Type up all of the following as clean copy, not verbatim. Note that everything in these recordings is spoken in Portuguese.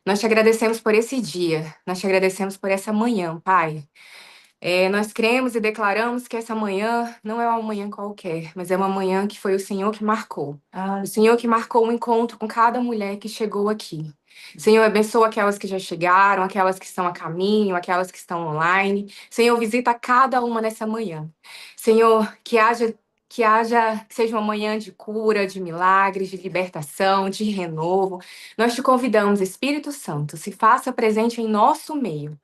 Nós te agradecemos por esse dia, nós te agradecemos por essa manhã, Pai. Nós cremos e declaramos que essa manhã não é uma manhã qualquer, mas é uma manhã que foi o Senhor que marcou. O Senhor que marcou um encontro com cada mulher que chegou aqui. Senhor, abençoa aquelas que já chegaram, aquelas que estão a caminho, aquelas que estão online. Senhor, visita cada uma nessa manhã. Senhor, que seja uma manhã de cura, de milagres, de libertação, de renovo. Nós te convidamos, Espírito Santo, se faça presente em nosso meio.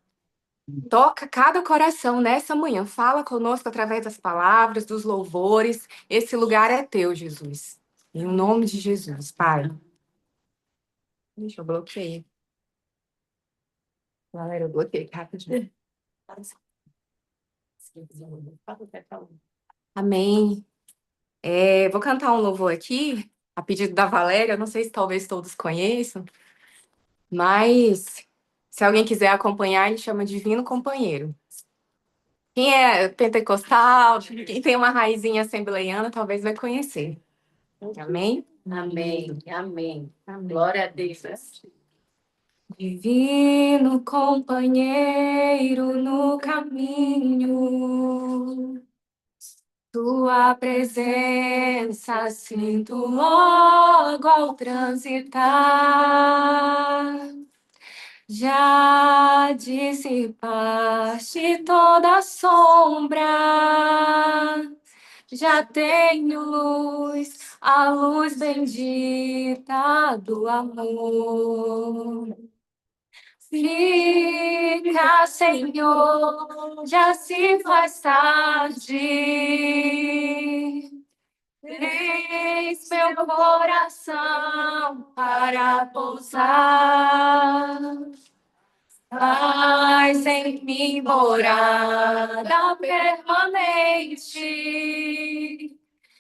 Toca cada coração nessa manhã. Fala conosco através das palavras, dos louvores. Esse lugar é teu, Jesus. Em nome de Jesus, Pai. Deixa eu bloqueei. Galera, eu bloqueei rapidinho. Amém. Vou cantar um louvor aqui, a pedido da Valéria. Não sei se talvez todos conheçam, mas se alguém quiser acompanhar, ele chama Divino Companheiro. Quem é pentecostal, quem tem uma raizinha assembleiana, talvez vai conhecer. Amém? Amém, amém. Amém. Glória a Deus. Divino companheiro no caminho, tua presença sinto logo ao transitar. Já dissipaste toda a sombra, já tenho luz, a luz bendita do amor. Fica, Senhor, já se faz tarde. Eis meu coração para pousar. Faz em mim morada permanente.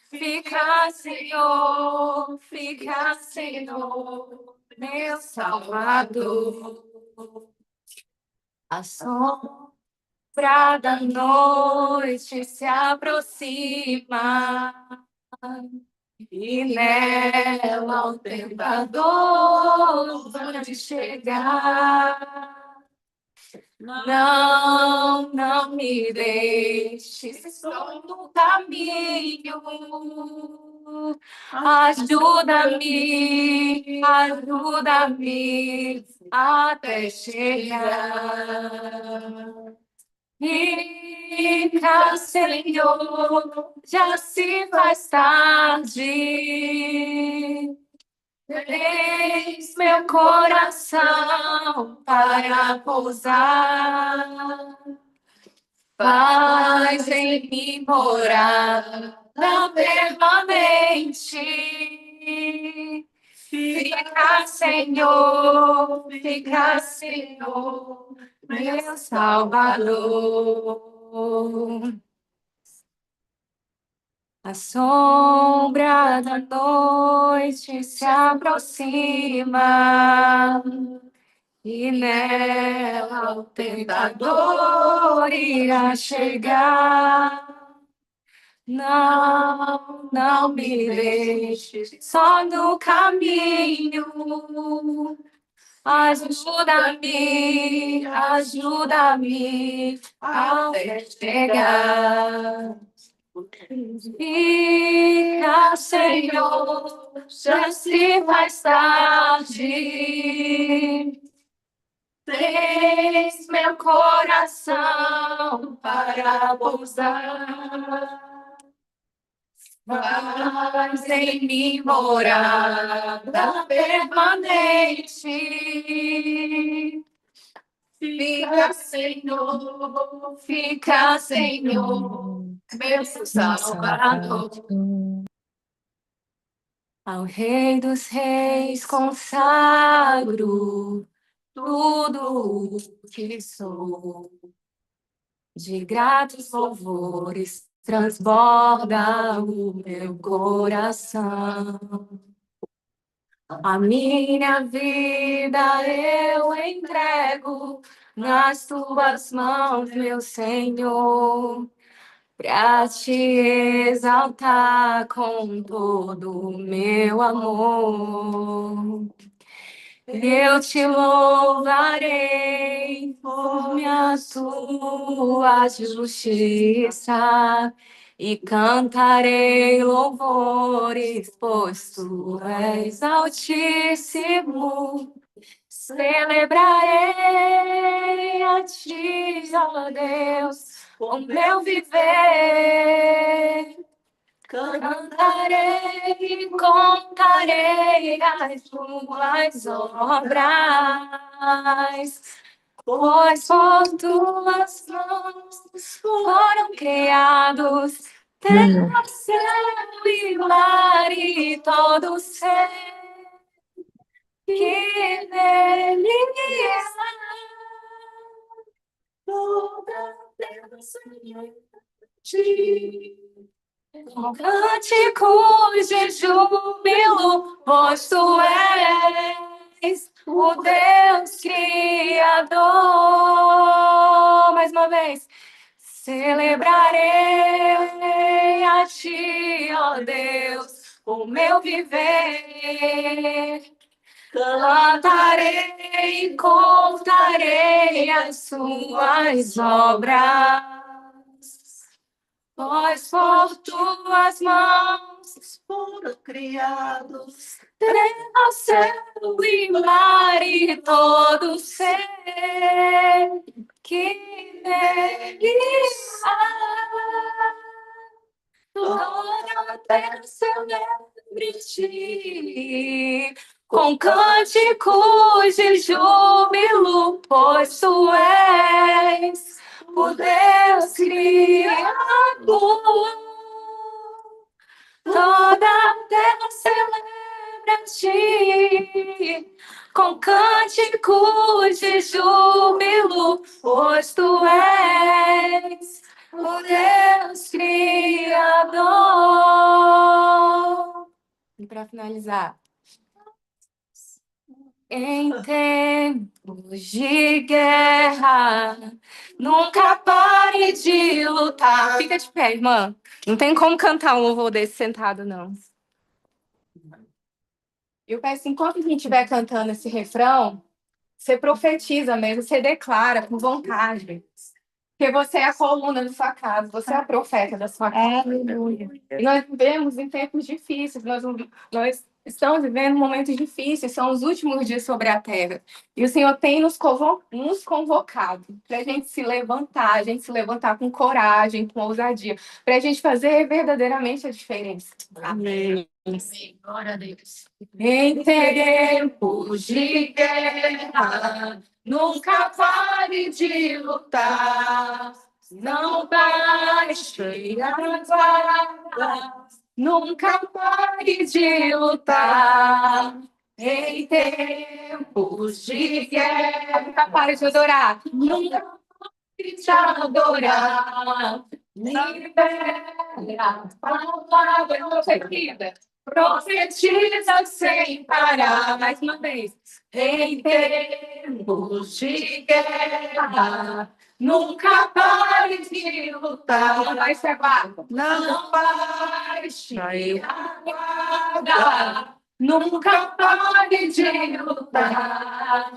Fica, Senhor, meu Salvador. A sombra da noite se aproxima e nela o tentador pode chegar. Não me deixes, estou no caminho. Ajuda-me até chegar. Fica, Senhor, já se faz tarde. Eis meu coração para pousar. Faz em mim morada permanente. Fica, Senhor, meu Salvador. A sombra da noite se aproxima e nela o tentador irá chegar. Não me deixes só no caminho. Ajuda-me até chegar. Fica, Senhor, já se faz tarde. Tens meu coração para pousar. Faz em mim morada permanente. Fica, Senhor, meu Salvador. Ao Rei dos Reis consagro tudo o que sou. De gratos louvores transborda o meu coração. A minha vida eu entrego nas tuas mãos, meu Senhor, para te exaltar com todo o meu amor. Eu te louvarei por minha tua justiça e cantarei louvores, pois tu és altíssimo. Celebrarei a ti, ó Deus, o meu viver. Cantarei e contarei as tuas obras, pois por tuas mãos foram criados terra, céu e mar e todo ser que nele está. Toda terra ti. Com cânticos de júbilo, pois tu és o Deus Criador. Mais uma vez, celebrarei a ti, ó Deus, o meu viver. Cantarei e contarei as suas obras. Pois por tuas mãos foram criados terra, céu e mar e todo ser que nele há. Toda a terra celebre-te com cânticos de júbilo, pois tu és o Deus Criador. Toda a terra celebra-te com cânticos de júbilo, pois tu és o Deus Criador. E para finalizar, em tempos de guerra, nunca pare de lutar. Fica de pé, irmã. Não tem como cantar um louvor desse sentado, não. Eu peço, enquanto a gente estiver cantando esse refrão, você profetiza mesmo, você declara com vontade. Porque você é a coluna da sua casa, você é a profeta da sua casa. Aleluia. E nós vivemos em tempos difíceis, nós estamos vivendo momentos difíceis, são os últimos dias sobre a terra. E o Senhor tem nos convocado para a gente se levantar com coragem, com ousadia, para a gente fazer verdadeiramente a diferença. Amém. Glória a Deus. Em tempos de guerra, nunca pare de lutar, não baixe a guarda, nunca pare de lutar. Em tempos de guerra, nunca pare de adorar, nunca pare de adorar. Libera a palavra querida. Profetiza sem parar, mais uma vez. Em tempos de guerra, nunca pare de lutar. Vai ser guarda. Não baixe a guarda. Nunca pare de lutar.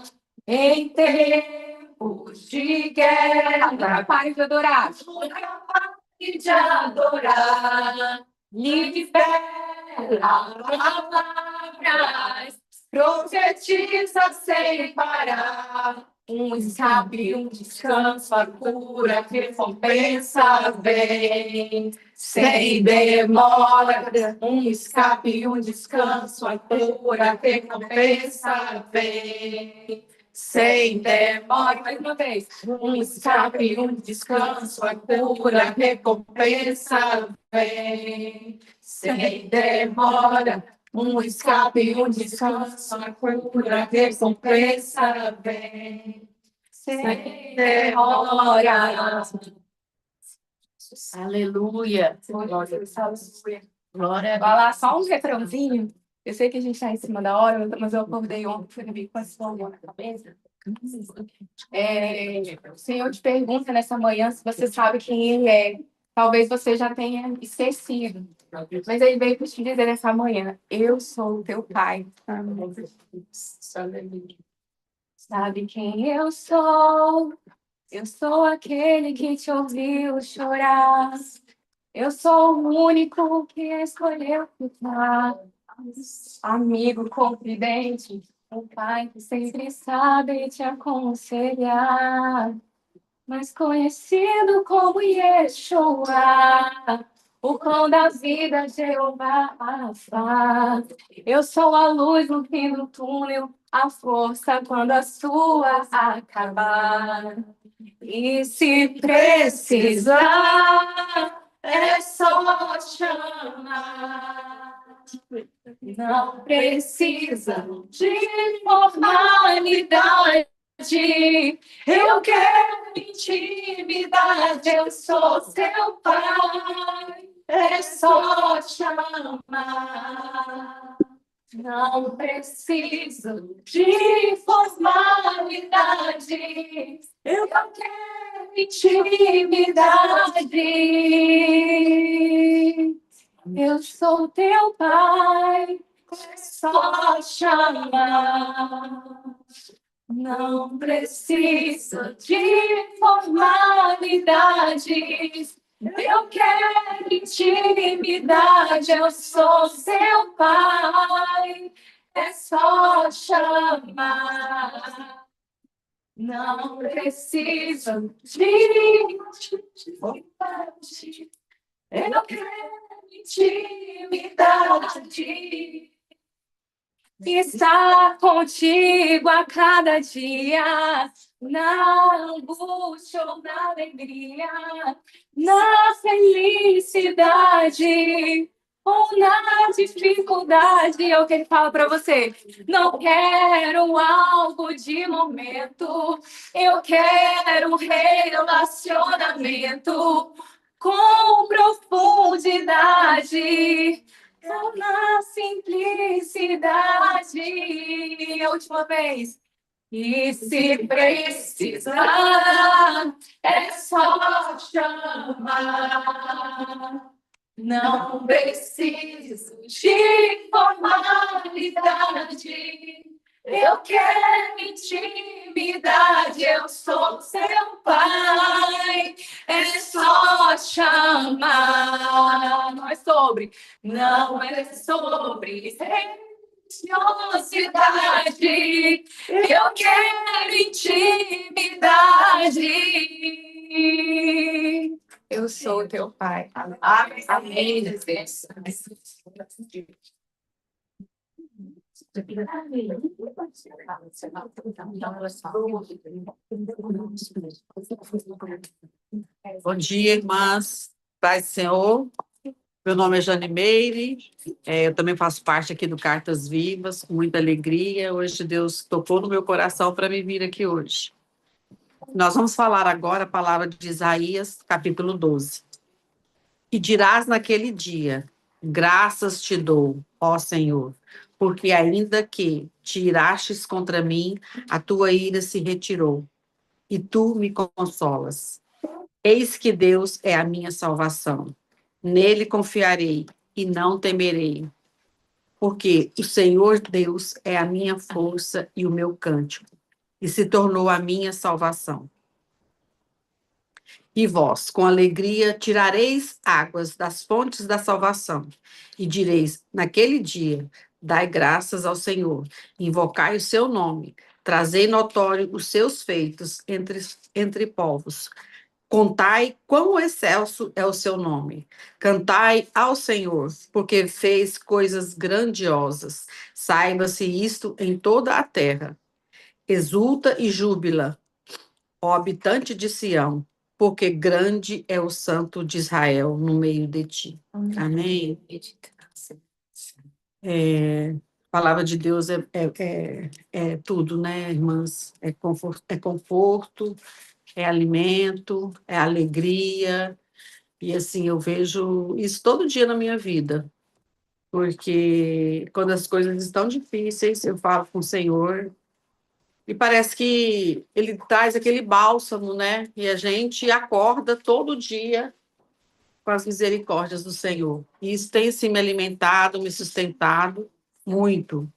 Em tempos de guerra, nunca pare de adorar. Nunca pare de adorar. Libera palavras, profetiza sem parar. Um escape, um descanso, a cura, a recompensa vem. Sem demora, um escape, um descanso, a cura, a recompensa vem. Sem demora, mais uma vez, um escape, um descanso, a cura, a recompensa vem. Sem demora, um escape, um descanso, a cura, a recompensa vem. Sem demora. Aleluia. Glória. Glória. Vai lá, só um refrãozinho. Eu sei que a gente está em cima da hora, mas eu acordei ontem, fui no bico, passou na cabeça. O Senhor te pergunta nessa manhã se você sabe quem Ele é. Talvez você já tenha esquecido, mas ele veio para te dizer nessa manhã: eu sou o teu pai. Amém. Sabe quem eu sou? Eu sou aquele que te ouviu chorar. Eu sou o único que escolheu ficar. Amigo confidente, o pai que sempre sabe te aconselhar. Mais conhecido como Yeshua, o cão da vida, Jeová Rafa. Eu sou a luz no fim do túnel, a força quando a sua acabar. E se precisar, é só chamar. Não precisa de formalidade. Eu quero intimidade, eu sou seu pai. É só chamar. Não preciso de formalidade. Eu quero intimidade. Eu sou teu pai. É só chamar. Não precisa de formalidades. Eu quero intimidade. Eu sou seu pai. É só chamar. Não precisa de formalidade. Eu quero intimidade. Estar contigo a cada dia, na angústia ou na alegria, na felicidade ou na dificuldade. É o que ele fala para você. Não quero algo de momento, eu quero um relacionamento com profundidade. Na simplicidade. A última vez. E se precisar, é só chamar. Não preciso de formalidade. Eu quero intimidade. Eu sou seu pai. É só chamar. Não é sobre religiosidade. Eu quero intimidade. Eu sou teu pai. Amém. Amém, Jesus. Bom dia, irmãs. Paz do Senhor. Meu nome é Jane Meire. Eu também faço parte aqui do Cartas Vivas, com muita alegria. Hoje Deus tocou no meu coração para me vir aqui hoje. Nós vamos falar agora a palavra de Isaías, capítulo 12. E dirás naquele dia: graças te dou, ó Senhor, porque ainda que te irastes contra mim, a tua ira se retirou, e tu me consolas. Eis que Deus é a minha salvação. Nele confiarei e não temerei, porque o Senhor Deus é a minha força e o meu cântico, e se tornou a minha salvação. E vós, com alegria, tirareis águas das fontes da salvação, e direis, naquele dia, dai graças ao Senhor, invocai o seu nome, trazei notório os seus feitos entre povos. Contai quão excelso é o seu nome. Cantai ao Senhor, porque fez coisas grandiosas. Saiba-se isto em toda a terra. Exulta e júbila, ó habitante de Sião, porque grande é o Santo de Israel no meio de ti. Amém. A palavra de Deus é tudo, né, irmãs? É conforto, é alimento, é alegria. E assim, eu vejo isso todo dia na minha vida, porque quando as coisas estão difíceis, eu falo com o Senhor e parece que Ele traz aquele bálsamo, né? E a gente acorda todo dia com as misericórdias do Senhor. E isso tem, sim, me alimentado, me sustentado muito.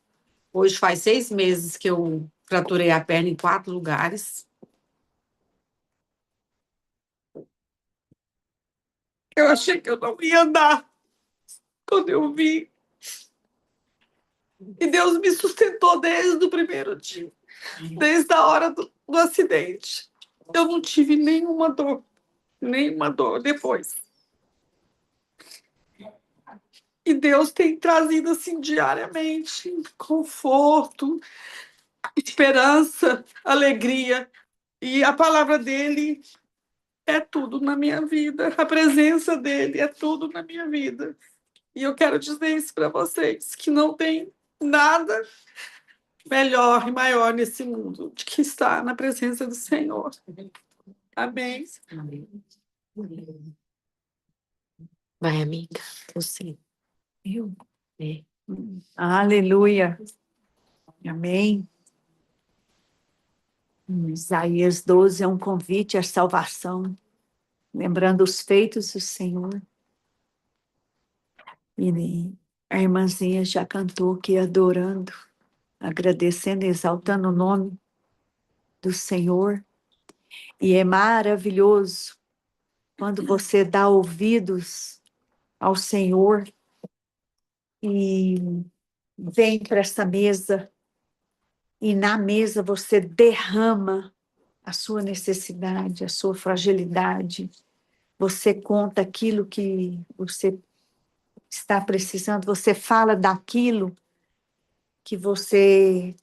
Hoje faz 6 meses que eu fraturei a perna em 4 lugares. Eu achei que eu não ia andar quando eu vi. E Deus me sustentou desde o primeiro dia, desde a hora do acidente. Eu não tive nenhuma dor depois. E Deus tem trazido assim diariamente conforto, esperança, alegria. E a palavra dele é tudo na minha vida. A presença dele é tudo na minha vida. E eu quero dizer isso para vocês, que não tem nada melhor e maior nesse mundo do que estar na presença do Senhor. Amém. Vai, amiga. Você. Eu? É. Aleluia. Amém. Isaías 12 é um convite à salvação, lembrando os feitos do Senhor. E a irmãzinha já cantou aqui, adorando, agradecendo, exaltando o nome do Senhor. E é maravilhoso quando você dá ouvidos ao Senhor e vem para essa mesa, e na mesa você derrama a sua necessidade, a sua fragilidade. Você conta aquilo que você está precisando, você fala daquilo que você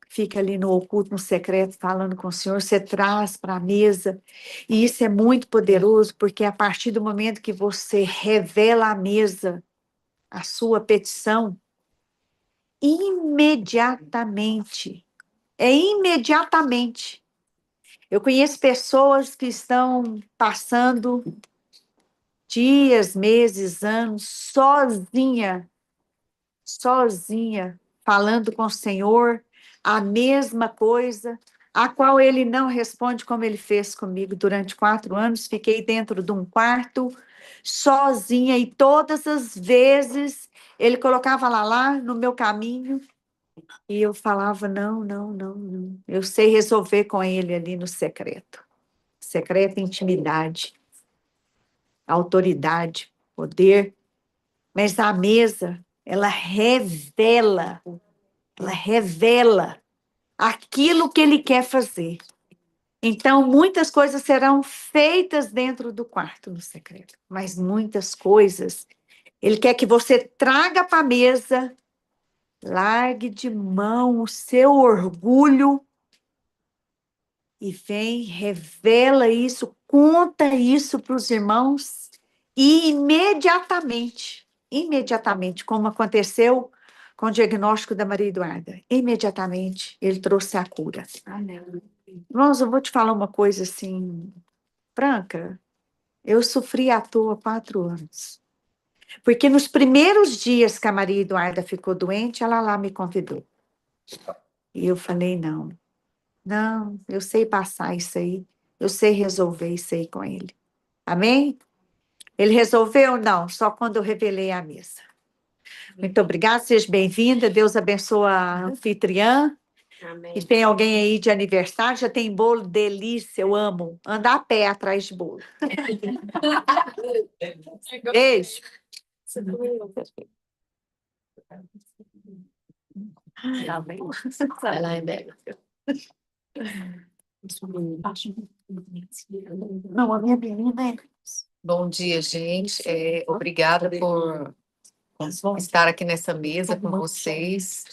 fica ali no oculto, no secreto, falando com o Senhor, você traz para a mesa. E isso é muito poderoso, porque a partir do momento que você revela à mesa a sua petição, imediatamente, imediatamente. Eu conheço pessoas que estão passando dias, meses, anos, sozinha, falando com o Senhor, a mesma coisa, a qual ele não responde como ele fez comigo durante 4 anos. Fiquei dentro de um quarto, sozinha, e todas as vezes ele colocava lá no meu caminho, e eu falava, não, não, não, não. Eu sei resolver com ele ali no secreto. Secreto, intimidade, autoridade, poder. Mas a mesa, ela revela aquilo que ele quer fazer. Então, muitas coisas serão feitas dentro do quarto no secreto, mas muitas coisas ele quer que você traga para a mesa, largue de mão o seu orgulho e vem, revela isso, conta isso para os irmãos e imediatamente, como aconteceu com o diagnóstico da Maria Eduarda, imediatamente ele trouxe a cura. Amém. Irmãos, eu vou te falar uma coisa assim, franca, eu sofri à toa 4 anos. Porque nos primeiros dias que a Maria Eduarda ficou doente, ela lá me convidou. E eu falei, não, não, eu sei passar isso aí, eu sei resolver isso aí com ele. Amém? Ele resolveu? Não, só quando eu revelei a mesa. Muito obrigada, seja bem-vinda, Deus abençoe a anfitriã. Amém. E tem alguém aí de aniversário, já tem bolo, delícia, eu amo. Andar a pé atrás de bolo. Beijo. Tá bem. Vai lá, Embega. Não, a minha menina é... Bom dia, gente. Obrigada por estar aqui nessa mesa com vocês.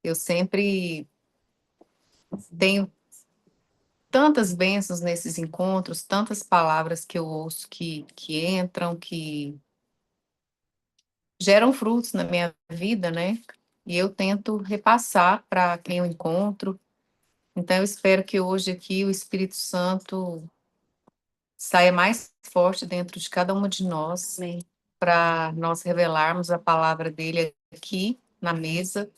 Eu sempre tenho tantas bênçãos nesses encontros, tantas palavras que eu ouço que entram, que geram frutos na minha vida, né? E eu tento repassar para quem eu encontro. Então, eu espero que hoje aqui o Espírito Santo saia mais forte dentro de cada uma de nós, para nós revelarmos a palavra dele aqui na mesa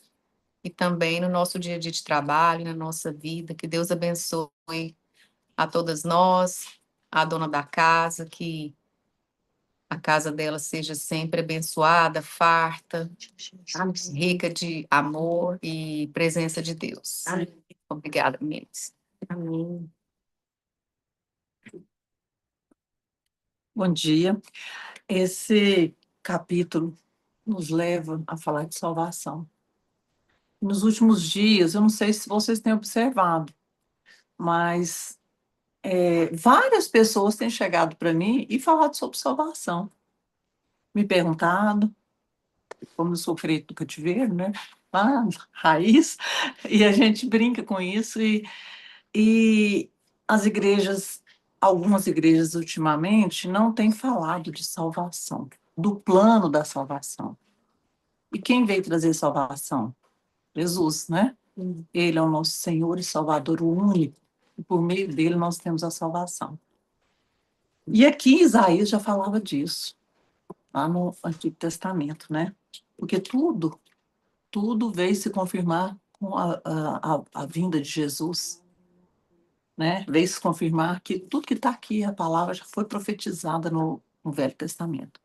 e também no nosso dia a dia de trabalho, na nossa vida. Que Deus abençoe a todas nós, a dona da casa, que a casa dela seja sempre abençoada, farta, rica de amor e presença de Deus. Amém. Obrigada, meninas. Amém. Bom dia. Esse capítulo nos leva a falar de salvação. Nos últimos dias, eu não sei se vocês têm observado, mas várias pessoas têm chegado para mim e falado sobre salvação. Me perguntado, como eu sou crente do cativeiro, né? Ah, raiz, e a gente brinca com isso, e as igrejas, algumas igrejas ultimamente, não têm falado de salvação, do plano da salvação. E quem veio trazer salvação? Jesus, né? Ele é o nosso Senhor e Salvador, o único. E por meio dele nós temos a salvação. E aqui Isaías já falava disso, lá no Antigo Testamento, né? Porque tudo veio se confirmar com a vinda de Jesus, né? Veio se confirmar que tudo que está aqui, a palavra já foi profetizada no Velho Testamento.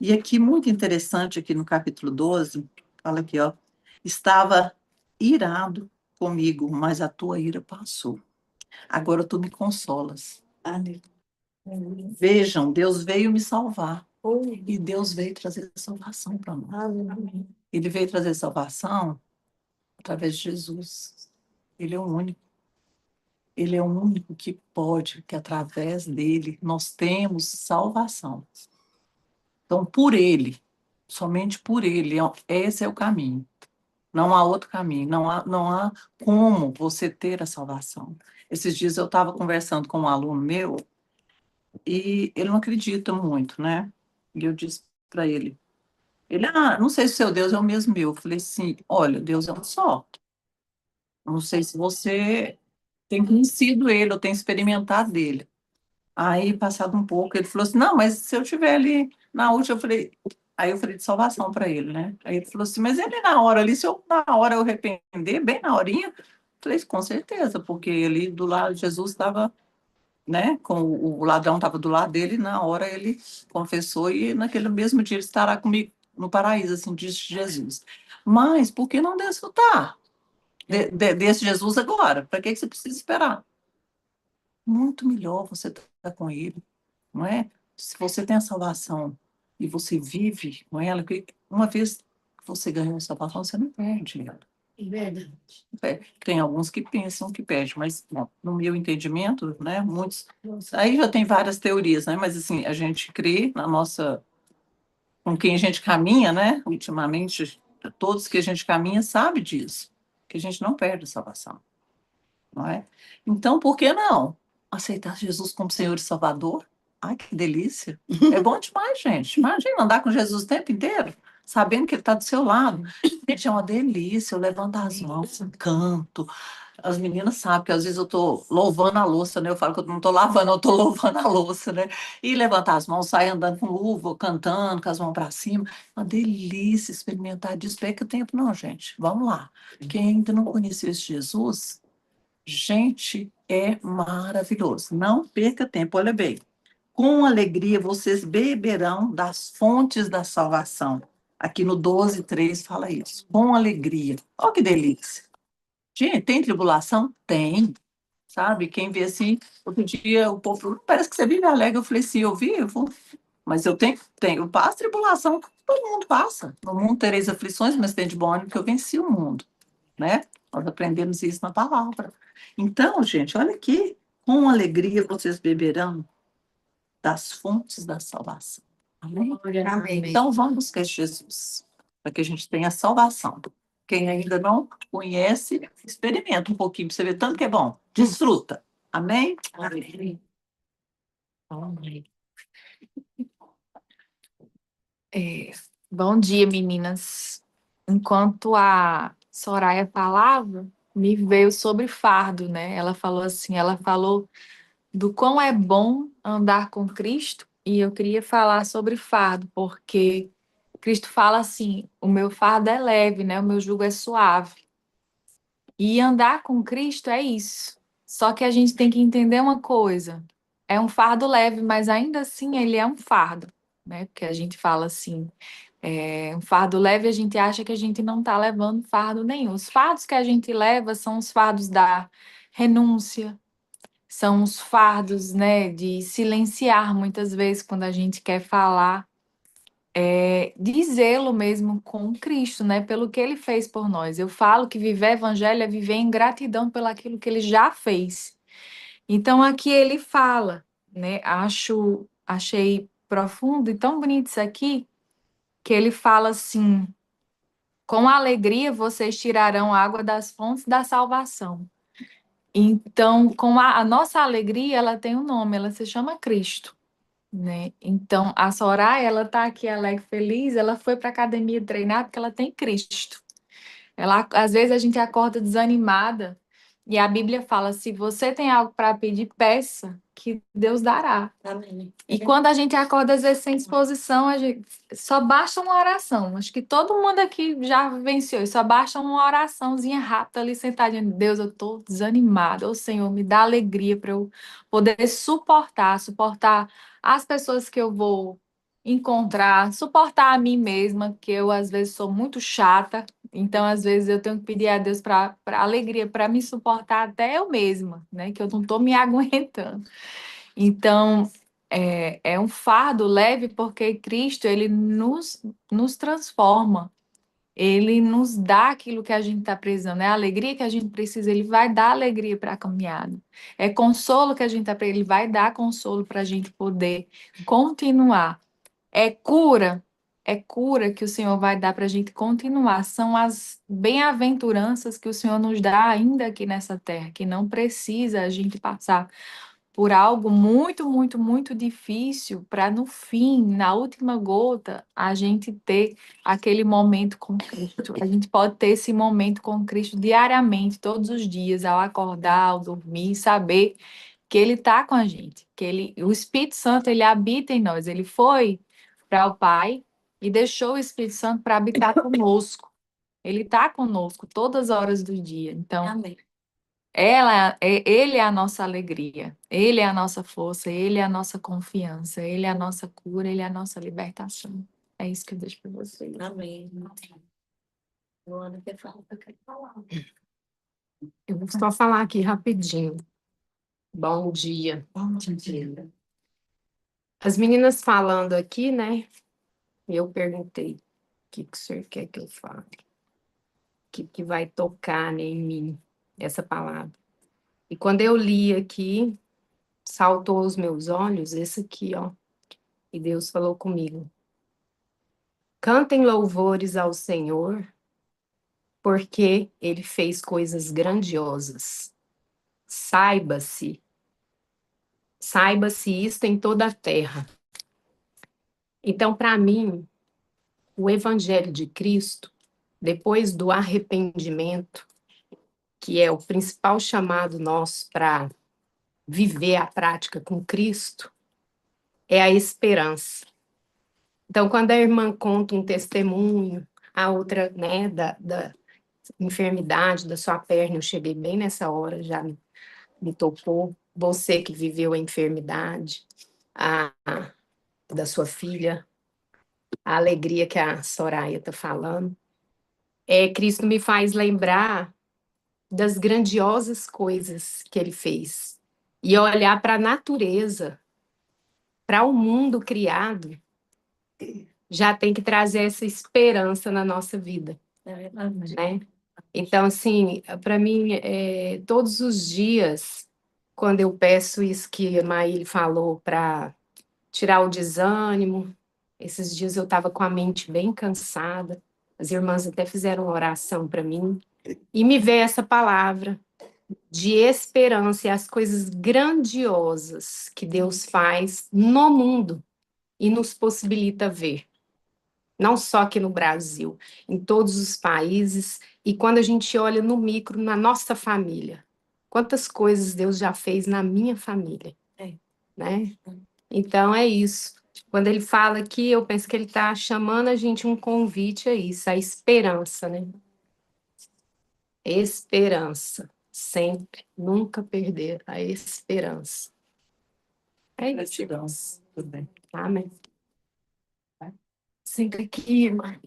E aqui, muito interessante, aqui no capítulo 12, fala aqui, ó, estava irado comigo, mas a tua ira passou. Agora tu me consolas. Vejam, Deus veio me salvar. E Deus veio trazer salvação para nós. Ele veio trazer salvação através de Jesus. Ele é o único. Ele é o único que pode, que através dele nós temos salvação. Então, por ele, somente por ele, esse é o caminho. Não há outro caminho, não há como você ter a salvação. Esses dias eu estava conversando com um aluno meu e ele não acredita muito, né? E eu disse para ele, não sei se o seu Deus é o mesmo meu. Eu falei assim, olha, Deus é um só. Não sei se você tem conhecido ele ou tem experimentado dele. Aí, passado um pouco, ele falou assim, não, mas se eu estiver ali na última, aí eu falei de salvação para ele, né? Aí ele falou assim, mas ele na hora ali, se eu na hora eu arrepender, bem na horinha, eu falei, com certeza, porque ele do lado de Jesus estava, né, com o ladrão estava do lado dele, na hora ele confessou e naquele mesmo dia ele estará comigo no paraíso, assim, disse Jesus. Mas por que não desfrutar desse Jesus agora? Para que você precisa esperar? Muito melhor você estar com ele, não é? Se você tem a salvação e você vive com ela, porque uma vez que você ganhou a salvação, você não perde ela. É verdade. Tem alguns que pensam que perde, mas bom, no meu entendimento, né, muitos, aí já tem várias teorias, né, mas assim, a gente crê na nossa, com quem a gente caminha, né, ultimamente, todos que a gente caminha sabe disso, que a gente não perde a salvação, não é? Então, por que não aceitar Jesus como Senhor e Salvador? Ai, que delícia! É bom demais, gente. Imagina andar com Jesus o tempo inteiro, sabendo que Ele está do seu lado. Gente, é uma delícia. Eu levanto as mãos, canto. As meninas sabem que às vezes eu estou louvando a louça, né? Eu falo que eu não estou lavando, eu estou louvando a louça, né? E levantar as mãos, sair andando com luva, cantando, com as mãos para cima. Uma delícia experimentar disso. Perca tempo, não, gente. Vamos lá. Quem ainda não conheceu esse Jesus, gente, é maravilhoso. Não perca tempo. Olha bem. Com alegria vocês beberão das fontes da salvação. Aqui no 12:3 fala isso. Com alegria. Olha que delícia. Gente, tem tribulação? Tem. Sabe? Quem vê assim, outro dia o povo falou, parece que você vive alegre. Eu falei, sim, eu vivo. Mas eu passo tribulação, todo mundo passa. No mundo tereis aflições, mas tem de bom ânimo que eu venci o mundo, né? Nós aprendemos isso na palavra. Então, gente, olha aqui. Com alegria vocês beberão das fontes da salvação. Amém? Amém. Então, vamos buscar Jesus, para que a gente tenha salvação. Quem ainda não conhece, experimenta um pouquinho, para você ver tanto que é bom. Desfruta. Amém? Amém. Amém. Bom dia, meninas. Enquanto a Soraya falava, me veio sobre fardo, né? Ela falou assim, ela falou do quão é bom andar com Cristo, e eu queria falar sobre fardo, porque Cristo fala assim, o meu fardo é leve, né? O meu jugo é suave. E andar com Cristo é isso. Só que a gente tem que entender uma coisa. É um fardo leve, mas ainda assim ele é um fardo. né? Porque a gente fala assim, um fardo leve, a gente acha que a gente não está levando fardo nenhum. Os fardos que a gente leva são os fardos da renúncia, são os fardos, né, de silenciar muitas vezes quando a gente quer falar, de zelo mesmo com Cristo, né, pelo que ele fez por nós. Eu falo que viver evangelho é viver em gratidão pelo aquilo que ele já fez. Então aqui ele fala, né, achei profundo e tão bonito isso aqui, que ele fala assim: com alegria vocês tirarão água das fontes da salvação. Então, com a nossa alegria, ela tem um nome, ela se chama Cristo, né? Então, a Soraya, ela tá aqui alegre, feliz, ela foi para a academia treinar porque ela tem Cristo. Ela, às vezes a gente acorda desanimada e a Bíblia fala: se você tem algo para pedir, peça, que Deus dará. Amém. E quando a gente acorda, às vezes, sem disposição, só basta uma oração. Acho que todo mundo aqui já vivenciou. Só basta uma oraçãozinha rápida ali, sentadinha. Deus, eu estou desanimada. Ô Senhor, me dá alegria para eu poder suportar as pessoas que eu vou encontrar, suportar a mim mesma, que eu, às vezes, sou muito chata. Então, às vezes, eu tenho que pedir a Deus para alegria, para me suportar até eu mesma, né? Que eu não estou me aguentando. Então, é um fardo leve porque Cristo, ele nos transforma, ele nos dá aquilo que a gente está precisando, é a alegria que a gente precisa, ele vai dar alegria para a caminhada, é consolo que a gente está ele vai dar consolo para a gente poder continuar, é cura que o Senhor vai dar para a gente continuar, são as bem-aventuranças que o Senhor nos dá ainda aqui nessa terra, que não precisa a gente passar por algo muito, muito, muito difícil para no fim, na última gota, a gente ter aquele momento com Cristo. A gente pode ter esse momento com Cristo diariamente, todos os dias, ao acordar, ao dormir, saber que Ele está com a gente, que o Espírito Santo, ele habita em nós. Ele foi para o Pai e deixou o Espírito Santo para habitar conosco. Ele está conosco todas as horas do dia. Então, Amém. Ele é a nossa alegria, ele é a nossa força, ele é a nossa confiança, ele é a nossa cura, ele é a nossa libertação. É isso que eu deixo para vocês. Amém. Luana, quer falar? Eu quero falar. Eu vou só falar aqui rapidinho. Bom dia. Bom dia. As meninas falando aqui, né? Eu perguntei, o que o senhor quer que eu fale? O que vai tocar, né, em mim, essa palavra? E quando eu li aqui, saltou aos meus olhos esse aqui, ó. E Deus falou comigo: cantem louvores ao Senhor, porque Ele fez coisas grandiosas. Saiba-se isto em toda a terra. Então, para mim, o Evangelho de Cristo, depois do arrependimento, que é o principal chamado nosso para viver a prática com Cristo, é a esperança. Então, quando a irmã conta um testemunho, a outra, né, da enfermidade da sua perna, eu cheguei bem nessa hora, já me tocou. Você que viveu a enfermidade, a da sua filha, a alegria que a Soraya está falando. Cristo me faz lembrar das grandiosas coisas que ele fez e olhar para a natureza, para o mundo criado, já tem que trazer essa esperança na nossa vida, né? Então, assim, para mim, todos os dias, quando eu peço isso que a Maíli falou para tirar o desânimo, esses dias eu estava com a mente bem cansada, as irmãs até fizeram uma oração para mim, e me veio essa palavra de esperança e as coisas grandiosas que Deus faz no mundo e nos possibilita ver. Não só aqui no Brasil, em todos os países, e quando a gente olha no micro, na nossa família. Quantas coisas Deus já fez na minha família, né? Então, é isso. Quando ele fala aqui, eu penso que ele está chamando a gente um convite a isso, a esperança, né? Esperança. Sempre, nunca perder a esperança. É isso. Gratidão. Tudo bem. Amém. Senta aqui, mãe.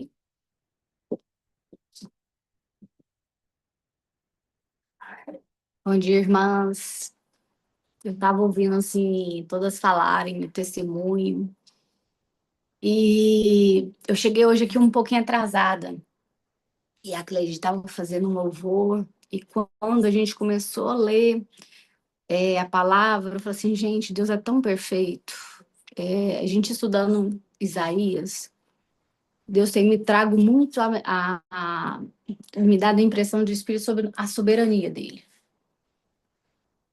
Bom dia, irmãs. Eu estava ouvindo assim todas falarem o testemunho e eu cheguei hoje aqui um pouquinho atrasada e a Cleide estava fazendo um louvor e quando a gente começou a ler a palavra, eu falei assim, gente, Deus é tão perfeito. A gente estudando Isaías, Deus tem me trago muito me dado a impressão de espírito sobre a soberania dele.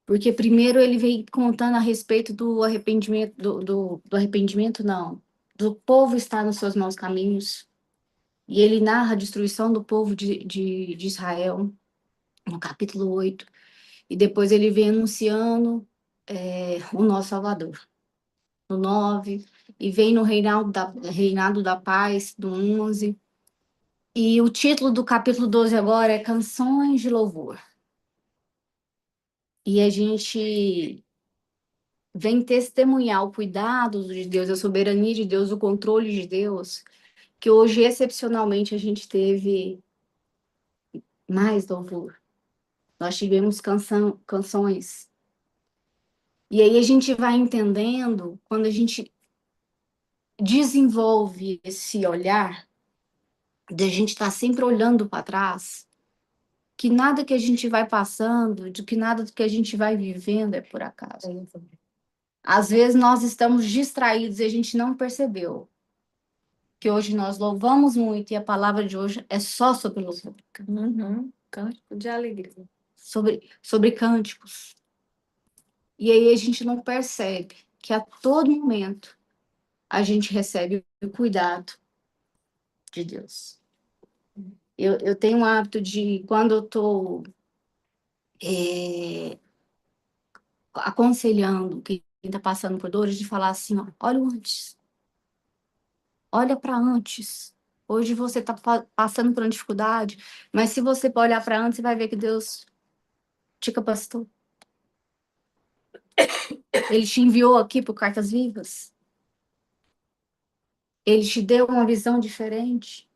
Porque primeiro ele vem contando a respeito do arrependimento, do arrependimento, não, do povo estar nos seus maus caminhos. E ele narra a destruição do povo de Israel, no capítulo 8. E depois ele vem anunciando o nosso Salvador, no 9. E vem no reinado da paz, do 11. E o título do capítulo 12 agora é Canções de Louvor. E a gente vem testemunhar o cuidado de Deus, a soberania de Deus, o controle de Deus, que hoje, excepcionalmente, a gente teve mais louvor. Nós tivemos canções. E aí a gente vai entendendo, quando a gente desenvolve esse olhar, de a gente estar sempre olhando para trás, que nada que a gente vai passando, de que nada do que a gente vai vivendo é por acaso. Às vezes nós estamos distraídos e a gente não percebeu que hoje nós louvamos muito e a palavra de hoje é só sobre louvor, Cântico de alegria. sobre cânticos. E aí a gente não percebe que a todo momento a gente recebe o cuidado de Deus. Eu tenho o hábito de, quando eu estou aconselhando quem está passando por dores, de falar assim, ó, olha o antes. Olha para antes. Hoje você está passando por uma dificuldade, mas se você olhar para antes, você vai ver que Deus te capacitou. Ele te enviou aqui por Cartas Vivas. Ele te deu uma visão diferente.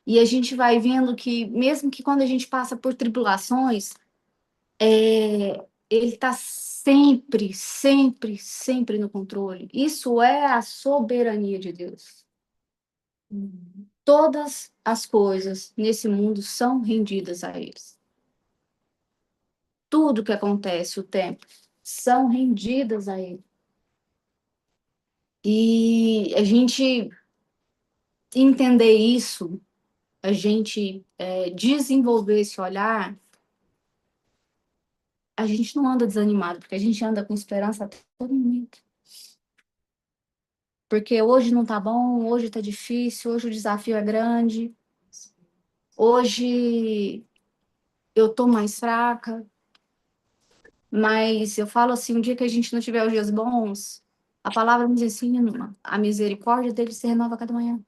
E a gente vai vendo que, mesmo que quando a gente passa por tribulações, ele está sempre, sempre, sempre no controle. Isso é a soberania de Deus. Todas as coisas nesse mundo são rendidas a eles. Tudo que acontece, o tempo, são rendidas a ele. E a gente entender isso, a gente desenvolver esse olhar, a gente não anda desanimado, porque a gente anda com esperança a todo momento. Porque hoje não tá bom, hoje tá difícil, hoje o desafio é grande, hoje eu tô mais fraca, mas eu falo assim, um dia que a gente não tiver os dias bons, a palavra nos ensina, a misericórdia dele se renova a cada manhã.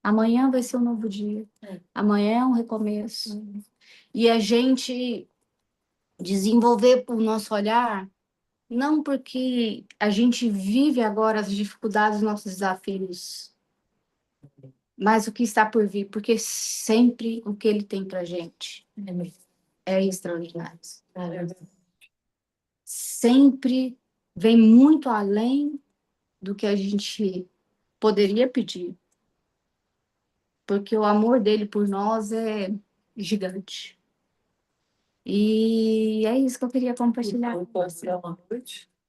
Amanhã vai ser um novo dia. Amanhã é um recomeço. E a gente desenvolver o nosso olhar, não porque a gente vive agora as dificuldades, os nossos desafios, mas o que está por vir, porque sempre o que ele tem para a gente é extraordinário. Sempre vem muito além do que a gente poderia pedir, porque o amor dele por nós é gigante. E é isso que eu queria compartilhar.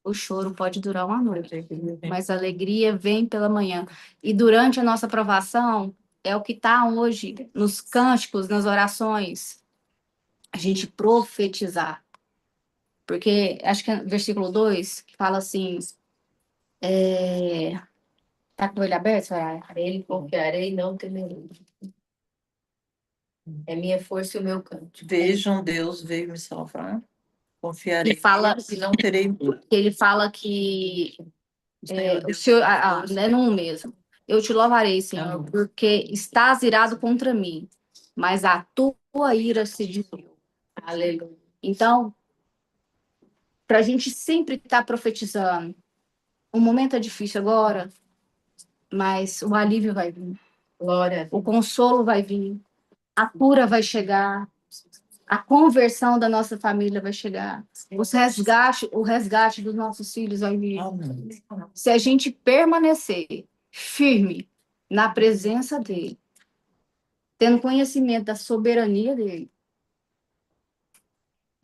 O choro pode durar uma noite, mas a alegria vem pela manhã. E durante a nossa provação, é o que está hoje nos cânticos, nas orações, a gente profetizar. Porque acho que é versículo 2, que fala assim, tá com o olho aberto, Soraya? A ele confiarei e não temerei. É minha força e o meu canto. Vejam, Deus veio me salvar. Ele Confiarei fala, e não terei medo. ele fala que Senhor o Deus, Senhor, é no mesmo. Eu te louvarei, Senhor, porque estás irado contra mim, mas a tua ira se desviou. Aleluia. Então, para a gente sempre estar profetizando, o momento é difícil agora, mas o alívio vai vir, Glória. o consolo vai vir, a cura vai chegar, a conversão da nossa família vai chegar, o resgate dos nossos filhos vai vir. Se a gente permanecer firme na presença dele, tendo conhecimento da soberania dele,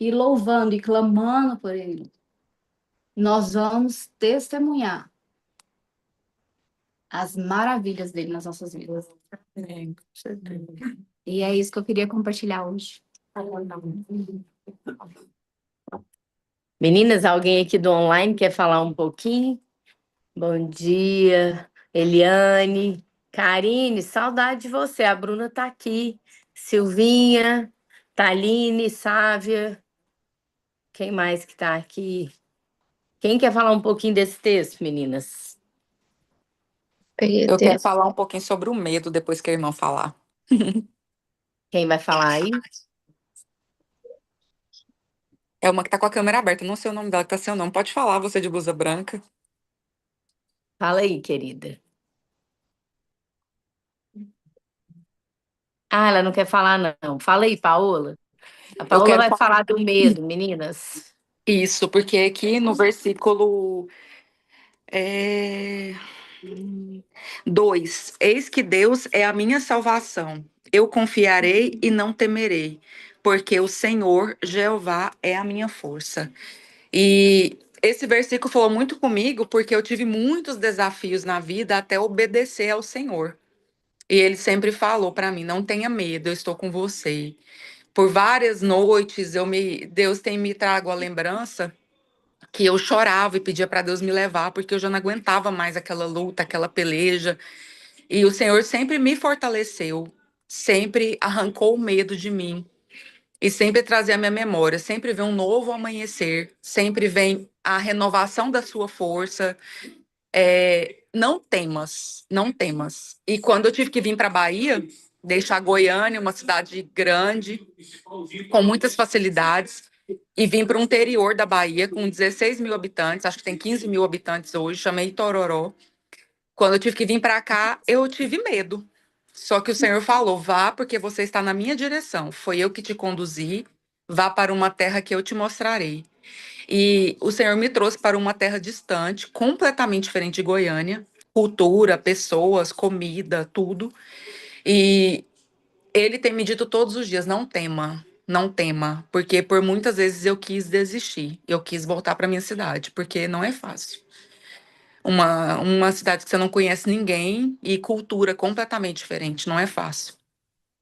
e louvando e clamando por ele, nós vamos testemunhar as maravilhas dele nas nossas vidas. E é isso que eu queria compartilhar hoje. Meninas, alguém aqui do online quer falar um pouquinho? Bom dia, Eliane, Karine, saudade de você. A Bruna tá aqui. Silvinha, Taline, Sávia. Quem mais que tá aqui? Quem quer falar um pouquinho desse texto, meninas? Eu quero falar um pouquinho sobre o medo depois que a irmã falar. Quem vai falar aí? É uma que tá com a câmera aberta, não sei o nome dela, que tá seu nome. Pode falar, você de blusa branca. Fala aí, querida. Ah, ela não quer falar, não. Fala aí, Paola. A Paola quero vai falar do medo, meninas. Isso, porque aqui no versículo 2, eis que Deus é a minha salvação. Eu confiarei e não temerei, porque o Senhor, Jeová, é a minha força. E esse versículo falou muito comigo, porque eu tive muitos desafios na vida até obedecer ao Senhor. E ele sempre falou para mim: não tenha medo, eu estou com você. Por várias noites, Deus tem me trago a lembrança que eu chorava e pedia para Deus me levar, porque eu já não aguentava mais aquela luta, aquela peleja. E o Senhor sempre me fortaleceu, sempre arrancou o medo de mim e sempre trazia a minha memória. Sempre vem um novo amanhecer, sempre vem a renovação da sua força. Não temas, não temas. E quando eu tive que vir para Bahia, deixar Goiânia, uma cidade grande, com muitas facilidades, e vim para o interior da Bahia, com 16 mil habitantes, acho que tem 15 mil habitantes hoje, chamei Itororó. Quando eu tive que vir para cá, eu tive medo. Só que o Senhor falou: vá, porque você está na minha direção. Foi eu que te conduzi. Vá para uma terra que eu te mostrarei. E o Senhor me trouxe para uma terra distante, completamente diferente de Goiânia. Cultura, pessoas, comida, tudo. E ele tem me dito todos os dias: não tema, não tema. Porque por muitas vezes eu quis desistir. Eu quis voltar para minha cidade, porque não é fácil. Uma cidade que você não conhece ninguém e cultura completamente diferente, não é fácil.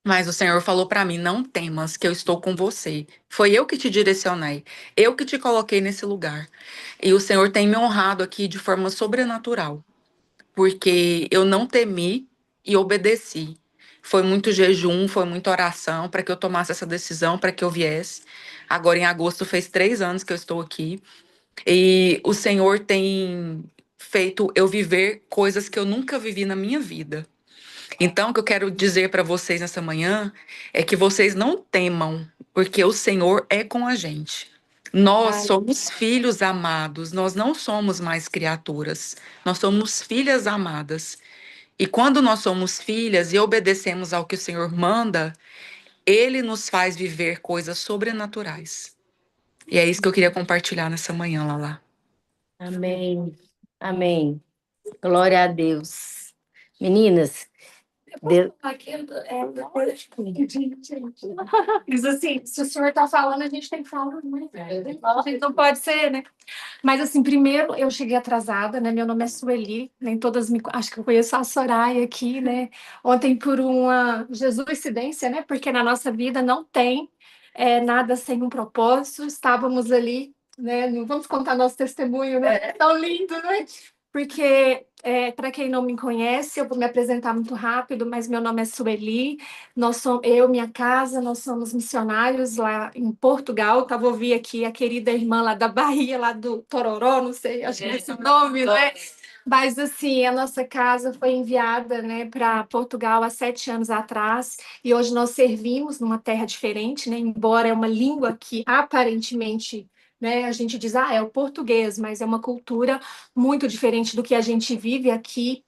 Mas o Senhor falou para mim: não temas, que eu estou com você. Foi eu que te direcionei, eu que te coloquei nesse lugar. E o Senhor tem me honrado aqui de forma sobrenatural, porque eu não temi e obedeci. Foi muito jejum, foi muita oração para que eu tomasse essa decisão, para que eu viesse. Agora, em agosto, fez 3 anos que eu estou aqui. E o Senhor tem feito eu viver coisas que eu nunca vivi na minha vida. Então, o que eu quero dizer para vocês nessa manhã é que vocês não temam, porque o Senhor é com a gente. Nós somos filhos amados, nós não somos mais criaturas, nós somos filhas amadas. E quando nós somos filhas e obedecemos ao que o Senhor manda, Ele nos faz viver coisas sobrenaturais. E é isso que eu queria compartilhar nessa manhã, Lala. Amém. Amém. Glória a Deus. Meninas, Deus... Diz assim, se o senhor está falando, a gente tem que falar, né? A gente não pode ser, né? Mas assim, primeiro eu cheguei atrasada, né? Meu nome é Sueli, nem todas me... Acho que eu conheço a Soraya aqui, né? Ontem por uma jesuicidência, né? Porque na nossa vida não tem nada sem um propósito. Estávamos ali, né? Não vamos contar nosso testemunho, né? É tão lindo, né? Porque, para quem não me conhece, eu vou me apresentar muito rápido, mas meu nome é Sueli, minha casa, nós somos missionários lá em Portugal. Estava ouvindo aqui a querida irmã lá da Bahia, lá do Tororó, não sei, acho que é esse nome, né? Mas, assim, a nossa casa foi enviada, né, para Portugal há 7 anos atrás, e hoje nós servimos numa terra diferente, né, embora é uma língua que aparentemente, né, a gente diz, é o português, mas é uma cultura muito diferente do que a gente vive aqui.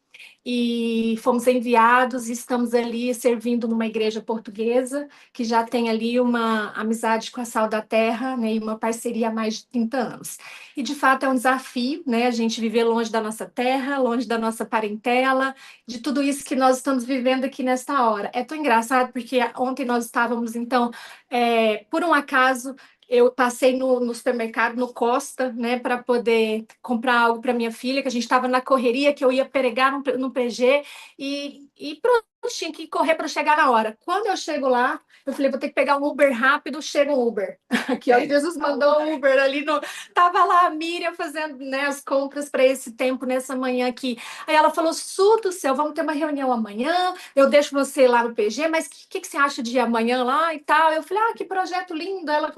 e fomos enviados e estamos ali servindo numa igreja portuguesa, que já tem ali uma amizade com a Sal da Terra, né, e uma parceria há mais de 30 anos. E, de fato, é um desafio, né, a gente viver longe da nossa terra, longe da nossa parentela, de tudo isso que nós estamos vivendo aqui nesta hora. É tão engraçado, porque ontem nós estávamos, então, por um acaso, eu passei no supermercado, no Costa, né, para poder comprar algo para minha filha, que a gente estava na correria, que eu ia pregar no PG, e pronto, tinha que correr para chegar na hora. Quando eu chego lá, eu falei, vou ter que pegar um Uber rápido, chega um Uber. Aqui, ó, Jesus mandou um Uber ali no... Tava lá a Miriam fazendo, né, as compras para esse tempo, nessa manhã aqui. Aí ela falou, Su do céu, vamos ter uma reunião amanhã, eu deixo você lá no PG, mas o que você acha de ir amanhã lá e tal? Eu falei, que projeto lindo. Ela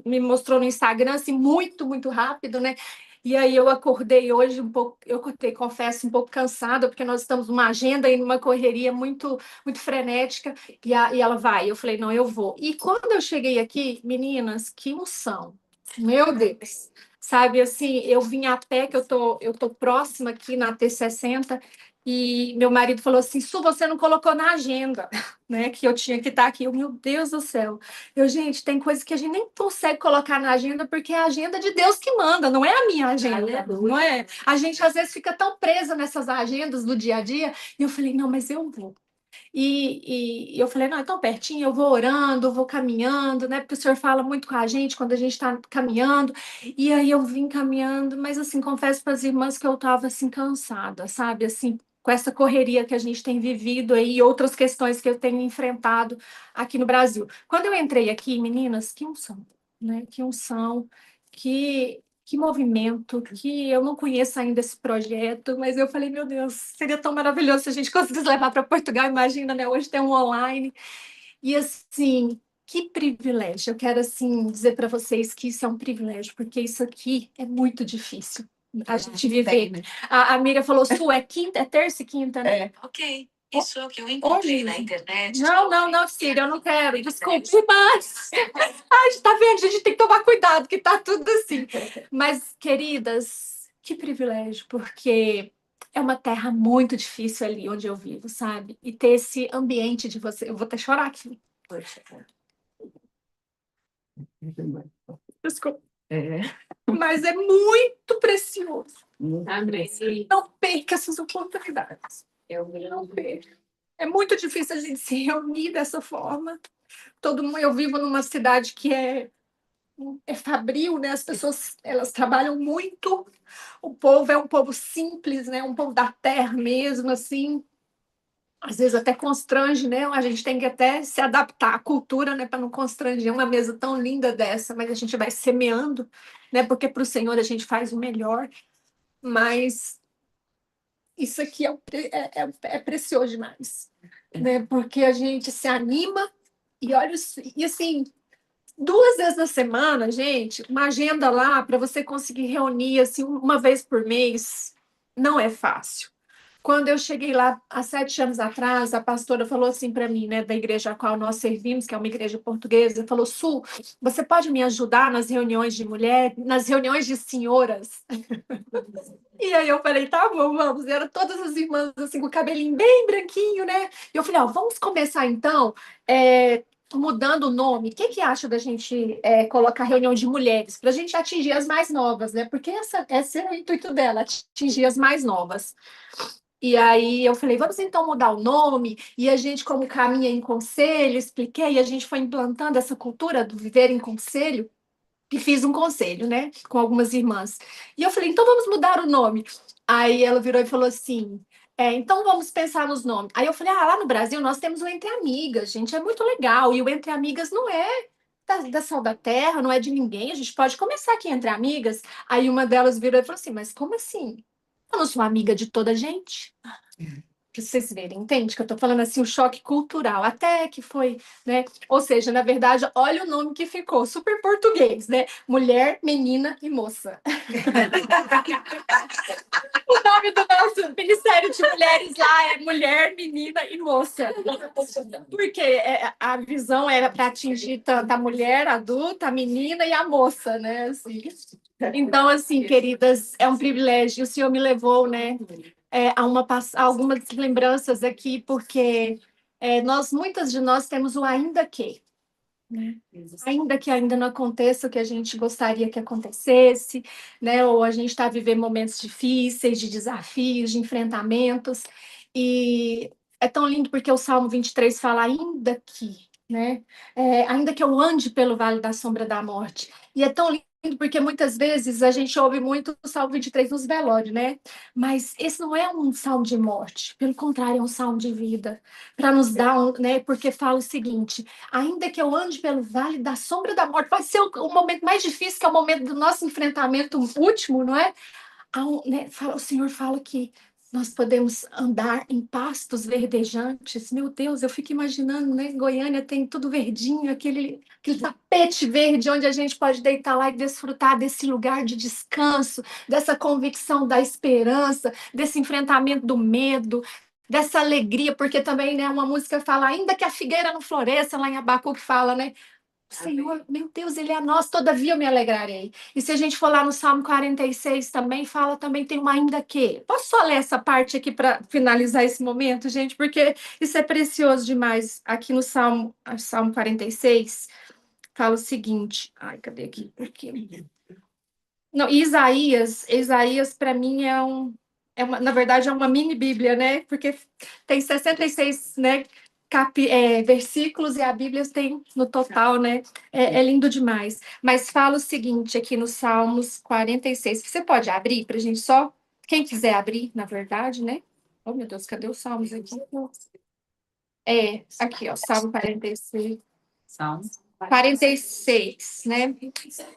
me mostrou no Instagram, assim, muito, muito rápido, né? E aí eu acordei hoje um pouco, eu acordei, confesso, um pouco cansada, porque nós estamos numa agenda e numa correria muito, muito frenética, e ela vai. Eu falei, não, eu vou. E quando eu cheguei aqui, meninas, que unção! Meu Deus! Sabe, assim, eu vim a pé, que eu tô próxima aqui na T60, e meu marido falou assim, Su, você não colocou na agenda, né, que eu tinha que estar aqui. Meu Deus do céu. Gente, tem coisas que a gente nem consegue colocar na agenda, porque é a agenda de Deus que manda, não é a minha agenda, não é? A gente, às vezes, fica tão presa nessas agendas do dia a dia, e eu falei, não, mas eu vou. E eu falei, não, é tão pertinho, eu vou orando, vou caminhando, né? Porque o senhor fala muito com a gente quando a gente está caminhando. E aí eu vim caminhando, mas assim, confesso para as irmãs que eu estava assim cansada, sabe? Assim, com essa correria que a gente tem vivido aí e outras questões que eu tenho enfrentado aqui no Brasil. Quando eu entrei aqui, meninas, que unção, né? Que unção, que movimento, que eu não conheço ainda esse projeto, mas eu falei, meu Deus, seria tão maravilhoso se a gente conseguisse levar para Portugal, imagina, né? Hoje tem um online. E assim, que privilégio. Eu quero assim dizer para vocês que isso é um privilégio, porque isso aqui é muito difícil. A gente viver. A Miriam falou, Su, é quinta, é terça e quinta, né? Ok. Isso é o que eu encontrei na internet. Não, Cira, eu não quero. Desculpe, mas... Ai, tá vendo? A gente tem que tomar cuidado, que tá tudo assim. Mas, queridas, que privilégio, porque é uma terra muito difícil ali onde eu vivo, sabe? E ter esse ambiente de você... Eu vou até chorar aqui. Desculpa. Mas é muito precioso. Não perca essas oportunidades. Não perca. É muito difícil a gente se reunir dessa forma. Eu vivo numa cidade que é fabril, né? As pessoas, elas trabalham muito. O povo é um povo simples, né? Um povo da terra mesmo, assim. Às vezes até constrange, né? A gente tem que até se adaptar à cultura, né? Para não constranger uma mesa tão linda dessa, mas a gente vai semeando, né? Porque para o Senhor a gente faz o melhor. Mas isso aqui é precioso demais, né? Porque a gente se anima e olha, e assim, 2 vezes na semana, gente, uma agenda lá para você conseguir reunir assim uma vez por mês não é fácil. Quando eu cheguei lá há 7 anos atrás, a pastora falou assim para mim, né, da igreja a qual nós servimos, que é uma igreja portuguesa, falou: Su, você pode me ajudar nas reuniões de mulher, nas reuniões de senhoras? E aí eu falei, tá bom, vamos. E eram todas as irmãs assim com o cabelinho bem branquinho, né? E eu falei, vamos começar então mudando o nome. O que acha da gente colocar reunião de mulheres para a gente atingir as mais novas, né? Porque esse é o intuito dela, atingir as mais novas. E aí eu falei, vamos então mudar o nome, e a gente, como caminha em conselho, expliquei, e a gente foi implantando essa cultura do viver em conselho, e fiz um conselho, né, com algumas irmãs. E eu falei, então vamos mudar o nome. Aí ela virou e falou assim, então vamos pensar nos nomes. Aí eu falei, lá no Brasil nós temos o Entre Amigas, gente, é muito legal, e o Entre Amigas não é da Sal da Terra, não é de ninguém, a gente pode começar aqui Entre Amigas. Aí uma delas virou e falou assim, mas como assim? Eu não sou amiga de toda a gente. Para vocês verem, entende? Que eu tô falando assim, um choque cultural, até que foi, né? Ou seja, na verdade, olha o nome que ficou, super português, né? Mulher, menina e moça. O nome do nosso Ministério de Mulheres lá é Mulher, Menina e Moça. Porque a visão era para atingir tanto a mulher adulta, a menina e a moça, né? Assim. Então, assim, queridas, é um privilégio. O Senhor me levou, né, há algumas lembranças aqui, porque muitas de nós temos o ainda que, né? Ainda que ainda não aconteça o que a gente gostaria que acontecesse, né? Ou a gente está vivendo momentos difíceis, de desafios, de enfrentamentos, e é tão lindo porque o Salmo 23 fala ainda que, né? Ainda que eu ande pelo vale da sombra da morte, e é tão lindo porque muitas vezes a gente ouve muito o Salmo 23 nos velórios, né? Mas esse não é um salmo de morte, pelo contrário, é um salmo de vida, para nos dar né? Porque fala o seguinte: ainda que eu ande pelo vale da sombra da morte, vai ser o momento mais difícil, que é o momento do nosso enfrentamento último, não é? Né, o Senhor fala que nós podemos andar em pastos verdejantes. Meu Deus, eu fico imaginando, né? Goiânia tem tudo verdinho, aquele tapete verde onde a gente pode deitar lá e desfrutar desse lugar de descanso, dessa convicção da esperança, desse enfrentamento do medo, dessa alegria, porque também, né, uma música fala, ainda que a figueira não floresça, lá em Abacuque fala, né? Senhor, meu Deus, Ele é nosso, todavia eu me alegrarei. E se a gente for lá no Salmo 46 também, fala também, tem um ainda que. Posso só ler essa parte aqui para finalizar esse momento, gente? Porque isso é precioso demais. Aqui no Salmo 46, fala o seguinte. Ai, cadê aqui? Aqui. Não, Isaías para mim na verdade, é uma mini Bíblia, né? Porque tem 66, né? Versículos e a Bíblia tem no total, né? É lindo demais. Mas fala o seguinte aqui no Salmos 46. Você pode abrir para a gente só? Quem quiser abrir, na verdade, né? Oh, meu Deus, cadê os Salmos aqui? Aqui, ó, Salmo 46. Salmo 46, né?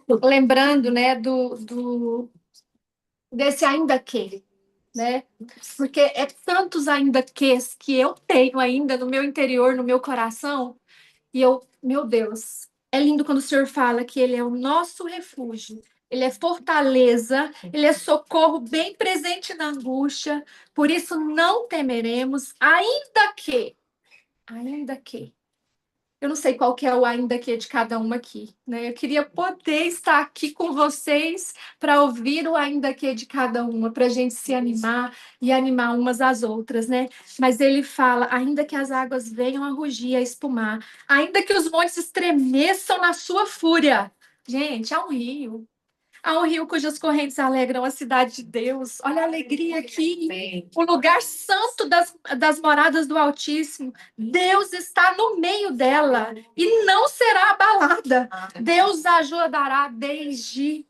Lembrando, né, desse ainda que, né? Porque é tantos ainda que eu tenho ainda no meu interior, no meu coração, e meu Deus, é lindo quando o Senhor fala que Ele é o nosso refúgio, Ele é fortaleza, Ele é socorro bem presente na angústia, por isso não temeremos, ainda que. Eu não sei qual que é o ainda que de cada uma aqui, né? Eu queria poder estar aqui com vocês para ouvir o ainda que de cada uma, para a gente se animar e animar umas às outras, né? Mas ele fala, ainda que as águas venham a rugir, a espumar, ainda que os montes estremeçam na sua fúria. Gente, há um rio cujas correntes alegram a cidade de Deus. Olha a alegria aqui. O lugar santo das moradas do Altíssimo. Deus está no meio dela e não será abalada. Deus a ajudará desde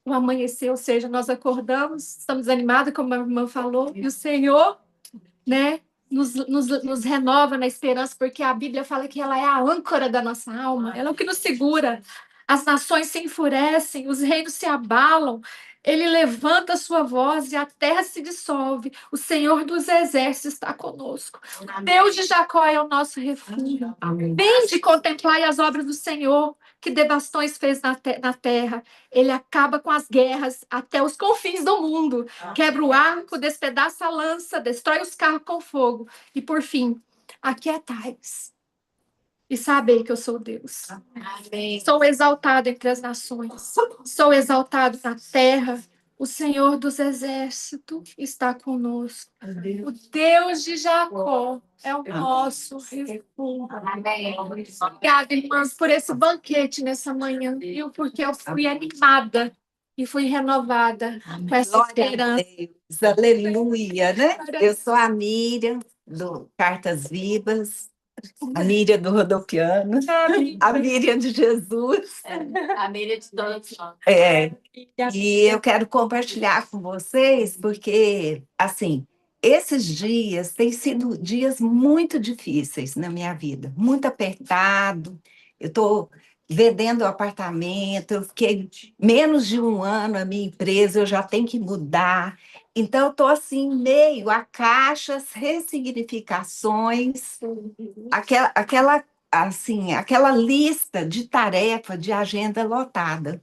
o amanhecer, ou seja, nós acordamos, estamos animados, como a irmã falou, e o Senhor, né, nos renova na esperança, porque a Bíblia fala que ela é a âncora da nossa alma, ela é o que nos segura. As nações se enfurecem, os reinos se abalam, ele levanta a sua voz e a terra se dissolve. O Senhor dos exércitos está conosco. Deus de Jacó é o nosso refúgio. Vinde contemplar as obras do Senhor, que devastações fez na terra. Ele acaba com as guerras até os confins do mundo. Quebra o arco, despedaça a lança, destrói os carros com fogo. E, por fim, aquietai-vos e saber que eu sou Deus. Amém. Sou exaltado entre as nações. Sou exaltado na terra. O Senhor dos exércitos está conosco. O Deus de Jacó é o nosso refúgio. Obrigada, irmãs, por esse banquete nessa manhã, viu? Porque eu fui animada e fui renovada com essa esperança. Deus, aleluia, né? Eu sou a Miriam, do Cartas Vivas, a Miriam do Rodopiano, a Miriam de Jesus. A Miriam de todos nós. E eu quero compartilhar com vocês, porque, assim, esses dias têm sido dias muito difíceis na minha vida, muito apertado. Eu estou vendendo o apartamento, eu fiquei menos de um ano a minha empresa, eu já tenho que mudar. Então, eu estou assim, meio a caixas, ressignificações, aquela lista de tarefa, de agenda lotada.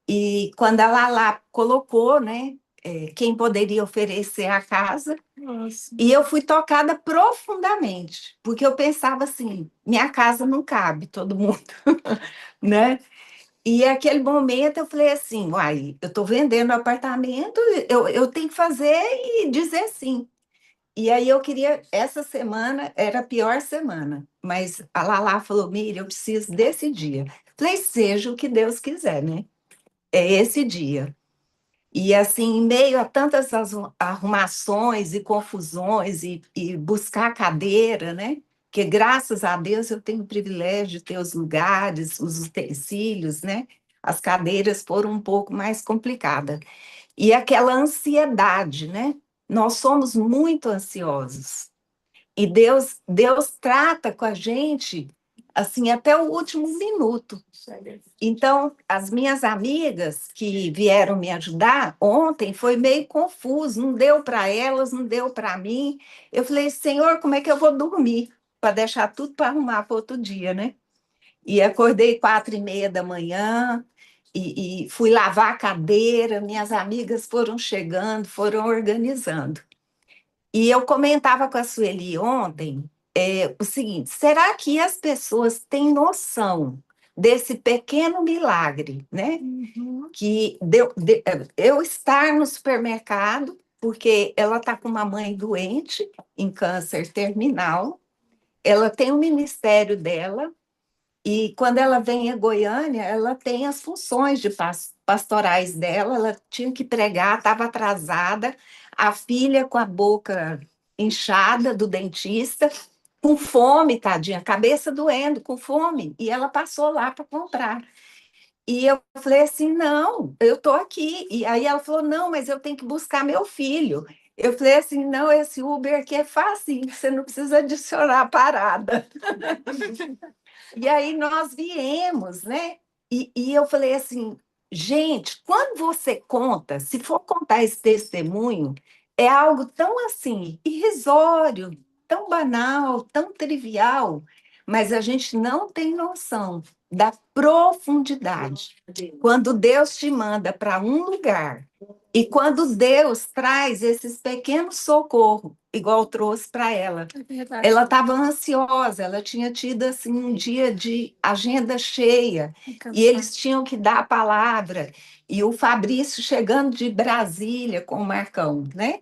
E quando ela lá colocou, né, quem poderia oferecer a casa, Nossa. e eu fui tocada profundamente, porque eu pensava assim, minha casa não cabe todo mundo, né? E aquele momento eu falei assim, uai, eu estou vendendo apartamento, eu tenho que fazer e dizer sim. E aí eu queria, essa semana era a pior semana, mas a Lala falou, Miriam, eu preciso desse dia. Falei, seja o que Deus quiser, né? É esse dia. E assim, em meio a tantas arrumações e confusões e buscar cadeira, né? Que graças a Deus eu tenho o privilégio de ter os lugares, os utensílios, né? As cadeiras foram um pouco mais complicadas. E aquela ansiedade, né? Nós somos muito ansiosos. E Deus trata com a gente assim até o último minuto. Então, as minhas amigas que vieram me ajudar ontem foi meio confuso, não deu para elas, não deu para mim. Eu falei, Senhor, como é que eu vou dormir para deixar tudo para arrumar para outro dia, né? E acordei 4:30 da manhã e fui lavar a cadeira. Minhas amigas foram chegando, foram organizando. E eu comentava com a Sueli ontem o seguinte: será que as pessoas têm noção desse pequeno milagre, né? Que eu estar no supermercado, porque ela está com uma mãe doente em câncer terminal, ela tem o ministério dela, e quando ela vem a Goiânia, ela tem as funções de pastorais dela, ela tinha que pregar, estava atrasada, a filha com a boca inchada do dentista, com fome, tadinha, cabeça doendo, com fome, e ela passou lá para comprar. E eu falei assim, não, eu estou aqui. E aí ela falou, não, mas eu tenho que buscar meu filho. Eu falei assim, não, esse Uber aqui é fácil, você não precisa adicionar a parada. E aí nós viemos, né? E eu falei assim, gente, quando você conta, se for contar esse testemunho, é algo tão assim, irrisório, tão banal, tão trivial, mas a gente não tem noção da profundidade. Quando Deus te manda para um lugar e quando Deus traz esses pequenos socorros, igual trouxe para ela. Ela estava ansiosa, ela tinha tido assim um dia de agenda cheia e eles tinham que dar a palavra. E o Fabrício chegando de Brasília com o Marcão, né?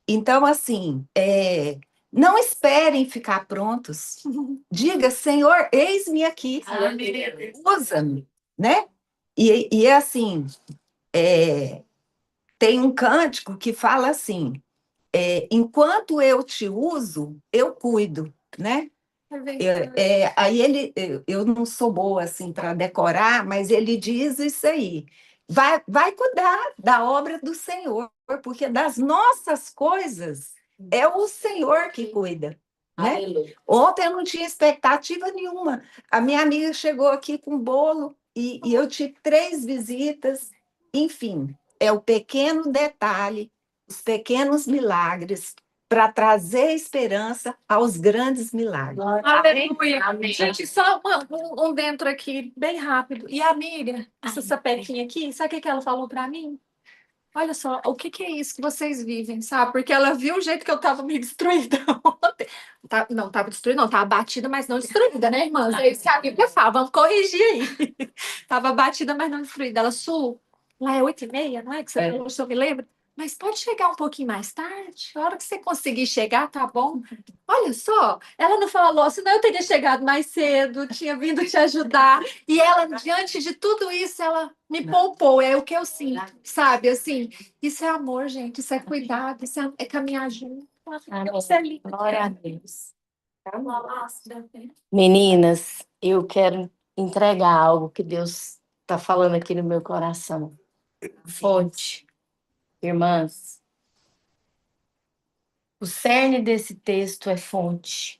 Então, assim, não esperem ficar prontos. Diga, Senhor, eis-me aqui, usa-me, né? E assim, tem um cântico que fala assim: enquanto eu te uso, eu cuido, né? Aí eu não sou boa assim para decorar, mas ele diz isso aí. Vai cuidar da obra do Senhor, porque das nossas coisas é o Senhor que cuida, né? Ontem eu não tinha expectativa nenhuma. A minha amiga chegou aqui com bolo e eu tive 3 visitas. Enfim, é o pequeno detalhe, os pequenos milagres para trazer esperança aos grandes milagres. Aleluia. Amém. Gente, só um dentro aqui, bem rápido. E a Miriam, essa sapequinha aqui, sabe o que que ela falou para mim? Olha só, o que que é isso que vocês vivem, sabe? Porque ela viu o jeito que eu estava meio destruída ontem. Não, estava destruída, não, estava batida, mas não destruída, né, irmãs? É isso que a Bíblia fala, vamos corrigir aí. Estava batida, mas não destruída. Ela, Su, lá é 8:30, não é que você falou, se eu me lembro? Mas pode chegar um pouquinho mais tarde? A hora que você conseguir chegar, tá bom? Olha só, ela não falou, senão eu teria chegado mais cedo, tinha vindo te ajudar. E ela, diante de tudo isso, ela me poupou. É o que eu sinto, sabe? Assim, isso é amor, gente. Isso é cuidado. Isso é caminhar junto. Isso é lindo. Glória a Deus. Meninas, eu quero entregar algo que Deus está falando aqui no meu coração. Fonte. Irmãs, o cerne desse texto é fonte.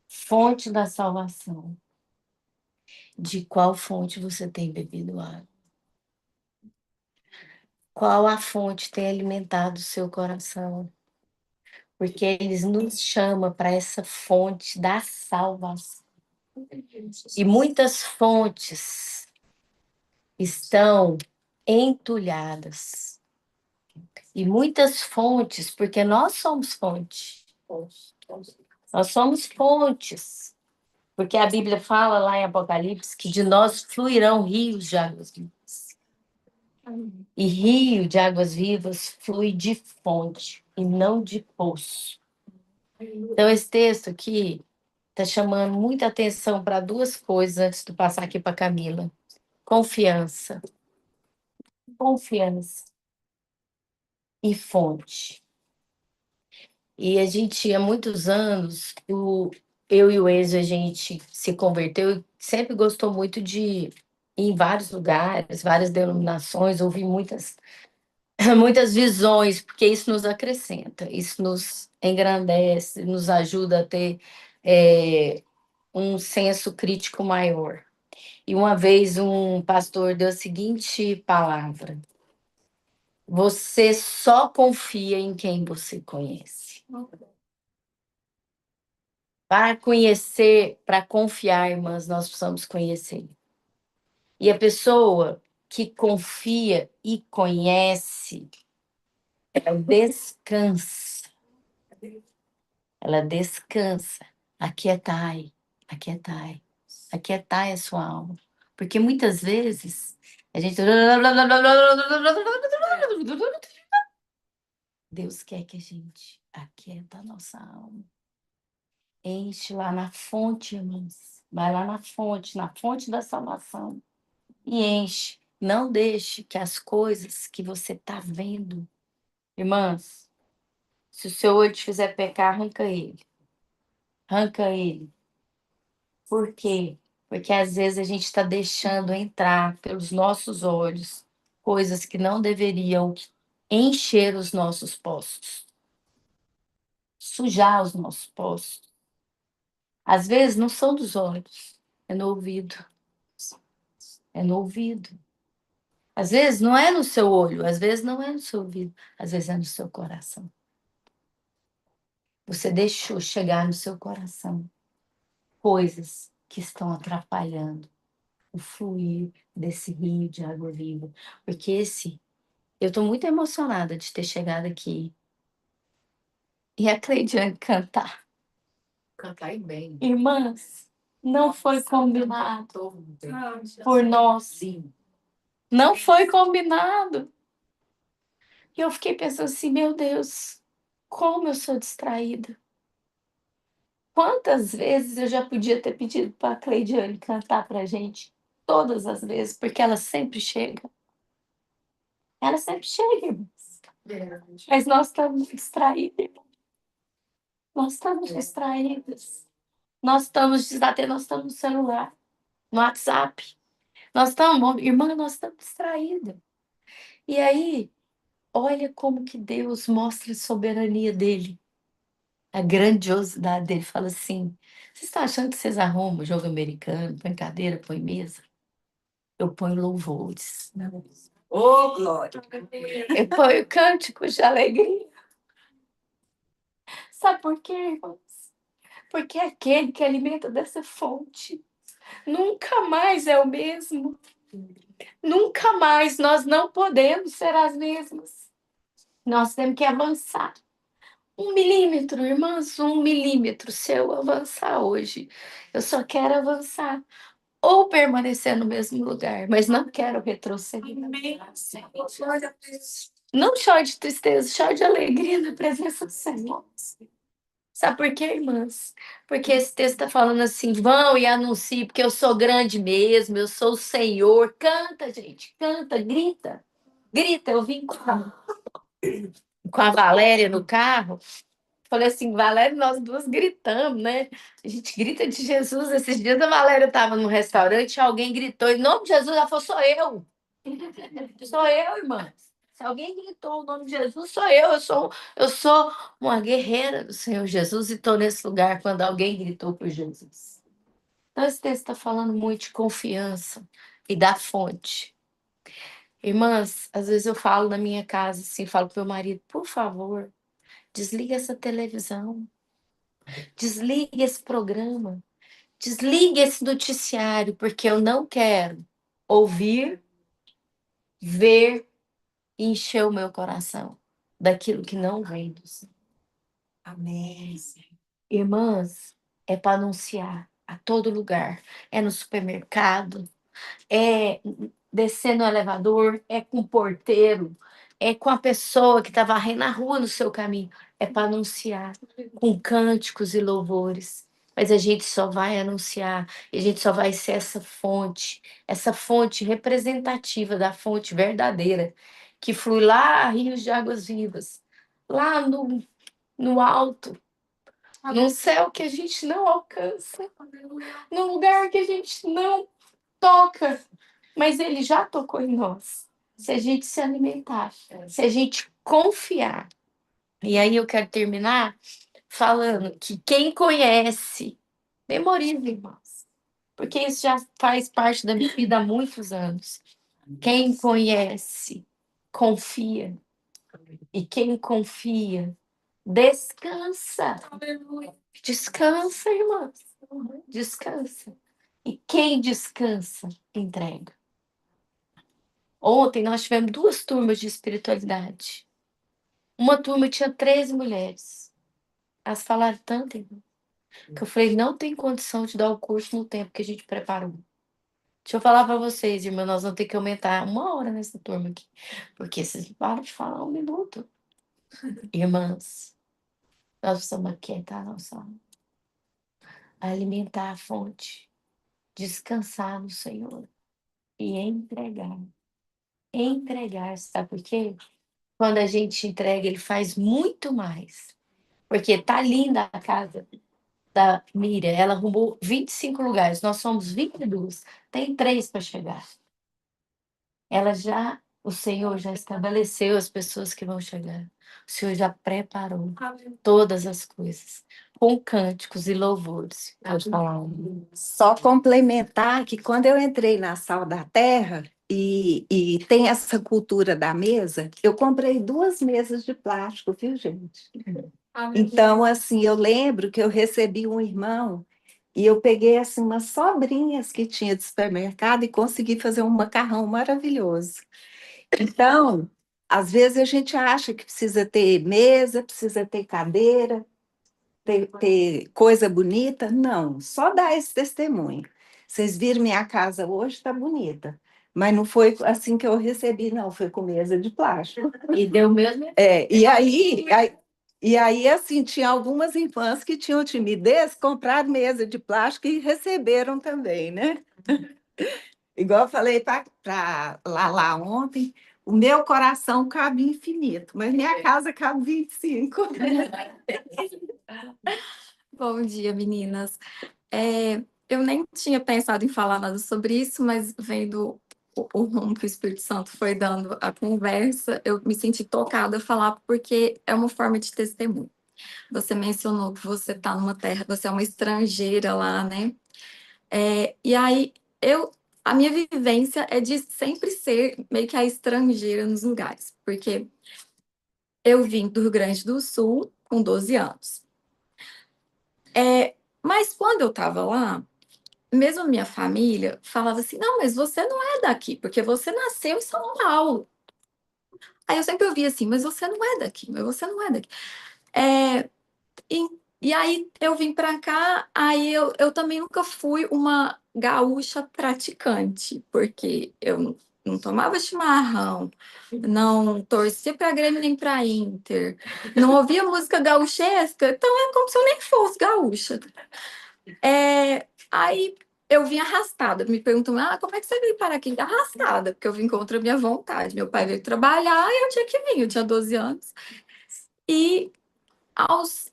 Fonte da salvação. De qual fonte você tem bebido água? Qual a fonte tem alimentado o seu coração? Porque eles nos chamam para essa fonte da salvação. E muitas fontes estão entulhadas. E muitas fontes, porque nós somos fonte. Nós somos fontes. Porque a Bíblia fala lá em Apocalipse que de nós fluirão rios de águas vivas. E rio de águas vivas flui de fonte e não de poço. Então, esse texto aqui está chamando muita atenção para duas coisas antes de passar aqui para Camila. Confiança. Confiança e fonte. E a gente, há muitos anos, eu e o Enzo, a gente se converteu e sempre gostou muito de ir em vários lugares, várias denominações, ouvir muitas visões, porque isso nos acrescenta, isso nos engrandece, nos ajuda a ter um senso crítico maior. E uma vez um pastor deu a seguinte palavra: você só confia em quem você conhece. Para conhecer, para confiar, irmãs, nós precisamos conhecer. E a pessoa que confia e conhece, ela descansa. Ela descansa. Aquietai, aquietai, aquietai a sua alma. Porque muitas vezes a gente. Deus quer que a gente aquieta a nossa alma. Enche lá na fonte, irmãs. Vai lá na fonte da salvação. E enche. Não deixe que as coisas que você está vendo. Irmãs, se o seu olho te fizer pecar, arranca ele. Arranca ele. Por quê? Porque às vezes a gente está deixando entrar pelos nossos olhos coisas que não deveriam encher os nossos poços. Sujar os nossos poços. Às vezes não são dos olhos, é no ouvido. É no ouvido. Às vezes não é no seu olho, às vezes não é no seu ouvido, às vezes é no seu coração. Você deixou chegar no seu coração coisas que estão atrapalhando o fluir desse rio de água viva. Porque eu estou muito emocionada de ter chegado aqui e a Cleidiane cantar. Cantar bem. Irmãs, não foi combinado por nós. Não foi combinado. E eu fiquei pensando assim, meu Deus, como eu sou distraída. Quantas vezes eu já podia ter pedido para a Cleidiane cantar para a gente? Todas as vezes, porque ela sempre chega. Ela sempre chega, irmãos. Mas nós estamos distraídas, irmãos. Nós estamos distraídas. Nós estamos desatentos, nós estamos no celular, no WhatsApp. Nós estamos, irmã, nós estamos distraídas. E aí, olha como que Deus mostra a soberania dele. A grandiosidade dele. Fala assim, vocês estão achando que vocês arrumam jogo americano, põe cadeira, põe mesa? Eu ponho louvores. Ô, glória! Eu ponho cânticos de alegria. Sabe por quê, irmãos? Porque aquele que alimenta dessa fonte nunca mais é o mesmo. Nunca mais nós não podemos ser as mesmas. Nós temos que avançar. 1 milímetro, irmãs, 1 milímetro. Se eu avançar hoje, eu só quero avançar. Ou permanecer no mesmo lugar, mas não quero retroceder. Não chore de tristeza, chore de alegria na presença do Senhor. Sabe por quê, irmãs? Porque esse texto está falando assim, vão e anunciem, porque eu sou grande mesmo, eu sou o Senhor. Canta, gente, canta, grita. Grita, eu vim com a Valéria no carro. Falei assim, Valéria, nós duas gritamos, né? A gente grita de Jesus. Esses dias a Valéria estava no restaurante, alguém gritou, em nome de Jesus, ela falou, sou eu. Sou eu, irmãs. Se alguém gritou o nome de Jesus, sou eu. Eu sou uma guerreira do Senhor Jesus e estou nesse lugar quando alguém gritou por Jesus. Então, esse texto está falando muito de confiança e da fonte. Irmãs, às vezes eu falo na minha casa assim, falo para o meu marido, por favor, desliga essa televisão, desliga esse programa, desliga esse noticiário, porque eu não quero ouvir, ver e encher o meu coração daquilo que não vem do Senhor. Amém. Irmãs, é para anunciar, a todo lugar. É no supermercado, é descer no elevador, é com o porteiro, é com a pessoa que está varrendo a rua no seu caminho. É para anunciar com cânticos e louvores. Mas a gente só vai anunciar, e a gente só vai ser essa fonte representativa da fonte verdadeira, que flui lá, rios de águas vivas, lá no alto, num céu que a gente não alcança, num lugar que a gente não toca, mas ele já tocou em nós. Se a gente se alimentar, se a gente confiar. E aí eu quero terminar falando que quem conhece, memoriza, irmãos, porque isso já faz parte da minha vida há muitos anos. Quem conhece, confia. E quem confia, descansa. Descansa, irmãos. Descansa. E quem descansa, entrega. Ontem nós tivemos 2 turmas de espiritualidade. Uma turma tinha 13 mulheres. Elas falaram tanto, irmão, que eu falei, não tem condição de dar o curso no tempo que a gente preparou. Deixa eu falar para vocês, irmão, nós vamos ter que aumentar 1 hora nessa turma aqui. Porque vocês não param de falar 1 minuto. Irmãs, nós precisamos aquietar nossa alma. Alimentar a fonte. Descansar no Senhor. E entregar. Entregar, sabe por quê? Quando a gente entrega, ele faz muito mais. Porque tá linda a casa da Miriam. Ela arrumou 25 lugares. Nós somos 22. Tem 3 para chegar. O Senhor já estabeleceu as pessoas que vão chegar. O Senhor já preparou todas as coisas. Com cânticos e louvores. Pode falar. Só complementar que quando eu entrei na Sal da Terra e tem essa cultura da mesa, eu comprei 2 mesas de plástico, viu, gente? Então, assim, eu lembro que eu recebi um irmão e eu peguei, assim, umas sobrinhas que tinha de supermercado e consegui fazer um macarrão maravilhoso. Então, às vezes a gente acha que precisa ter mesa, precisa ter cadeira, ter coisa bonita. Não, só dar esse testemunho. Vocês viram minha casa hoje, está bonita. Mas não foi assim que eu recebi, não, foi com mesa de plástico. E deu mesmo? E aí, assim, tinha algumas irmãs que tinham timidez, compraram mesa de plástico e receberam também, né? Igual eu falei para lá ontem, o meu coração cabe infinito, mas minha casa cabe 25. Bom dia, meninas. Eu nem tinha pensado em falar nada sobre isso, mas vendo o rumo que o Espírito Santo foi dando à conversa, eu me senti tocada a falar porque é uma forma de testemunho. Você mencionou que você está numa terra, você é uma estrangeira lá, né? E aí, a minha vivência é de sempre ser meio que a estrangeira nos lugares, porque eu vim do Rio Grande do Sul com 12 anos. Mas quando eu estava lá, mesmo a minha família falava assim, não, mas você não é daqui, porque você nasceu em São Paulo. Aí eu sempre ouvia assim, mas você não é daqui, mas você não é daqui. E aí eu vim para cá, aí eu também nunca fui uma gaúcha praticante, porque eu não tomava chimarrão, não torcia para Grêmio nem para Inter, não ouvia música gaúchesca, então é como se eu nem fosse gaúcha. Aí eu vim arrastada, me perguntam, como é que você veio parar aqui? Arrastada, porque eu vim contra a minha vontade. Meu pai veio trabalhar e eu tinha que vir, eu tinha 12 anos. E aos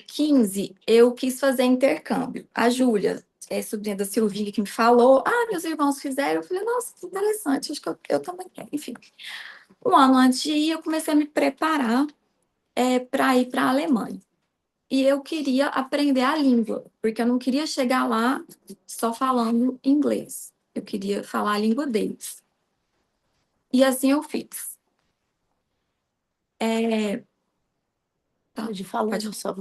15, eu quis fazer intercâmbio. A Júlia, sobrinha da Silvinha, que me falou, meus irmãos fizeram. Eu falei, nossa, que interessante, acho que eu também quero. Enfim, 1 ano antes de ir, eu comecei a me preparar para ir para a Alemanha. E eu queria aprender a língua, porque eu não queria chegar lá só falando inglês. Eu queria falar a língua deles. E assim eu fiz. Pode falar, só.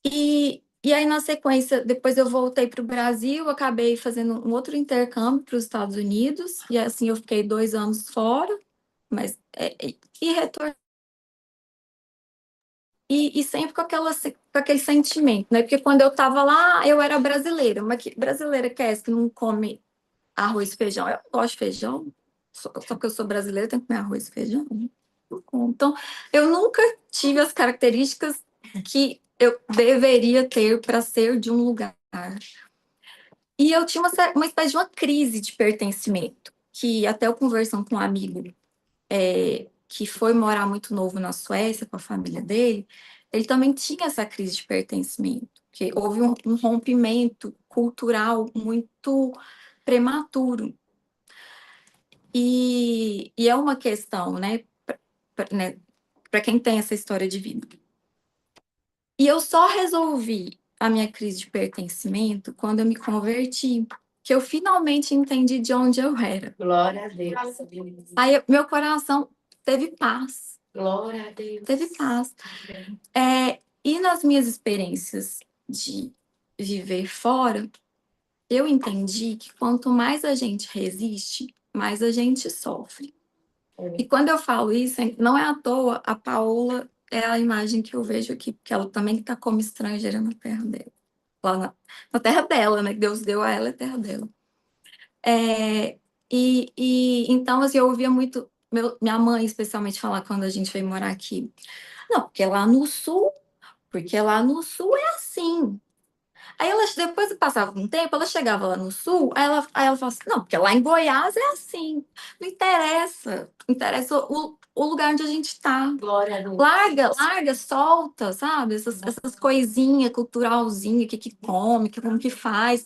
E aí, na sequência, depois eu voltei para o Brasil, acabei fazendo um outro intercâmbio para os Estados Unidos, e assim eu fiquei 2 anos fora, mas e retornei. E sempre com aquele sentimento, né? Porque quando eu estava lá, eu era brasileira. Mas que brasileira que é essa que não come arroz e feijão? Eu gosto de feijão. Só porque eu sou brasileira, eu tenho que comer arroz e feijão. Não como. Então, eu nunca tive as características que eu deveria ter para ser de um lugar. E eu tinha uma espécie de uma crise de pertencimento, que até eu conversando com um amigo que foi morar muito novo na Suécia com a família dele, ele também tinha essa crise de pertencimento, que houve um rompimento cultural muito prematuro. E é uma questão, né, para quem tem essa história de vida. E eu só resolvi a minha crise de pertencimento quando eu me converti, que eu finalmente entendi de onde eu era. Glória a Deus. Aí meu coração teve paz. Glória a Deus. Teve paz. E nas minhas experiências de viver fora, eu entendi que quanto mais a gente resiste, mais a gente sofre. E quando eu falo isso, não é à toa, a Paola é a imagem que eu vejo aqui, porque ela também está como estrangeira na terra dela. Lá na terra dela, né? Que Deus deu a ela, é a terra dela. Então, assim, eu ouvia muito minha mãe, especialmente, falar quando a gente veio morar aqui. Não, porque lá no sul é assim. Aí ela, depois que passava um tempo, ela chegava lá no sul, aí ela falava assim, não, porque lá em Goiás é assim. Não interessa. Interessa o lugar onde a gente está. Glória a Deus. Larga, solta, sabe? Essas coisinhas culturalzinhas, que come, como que faz.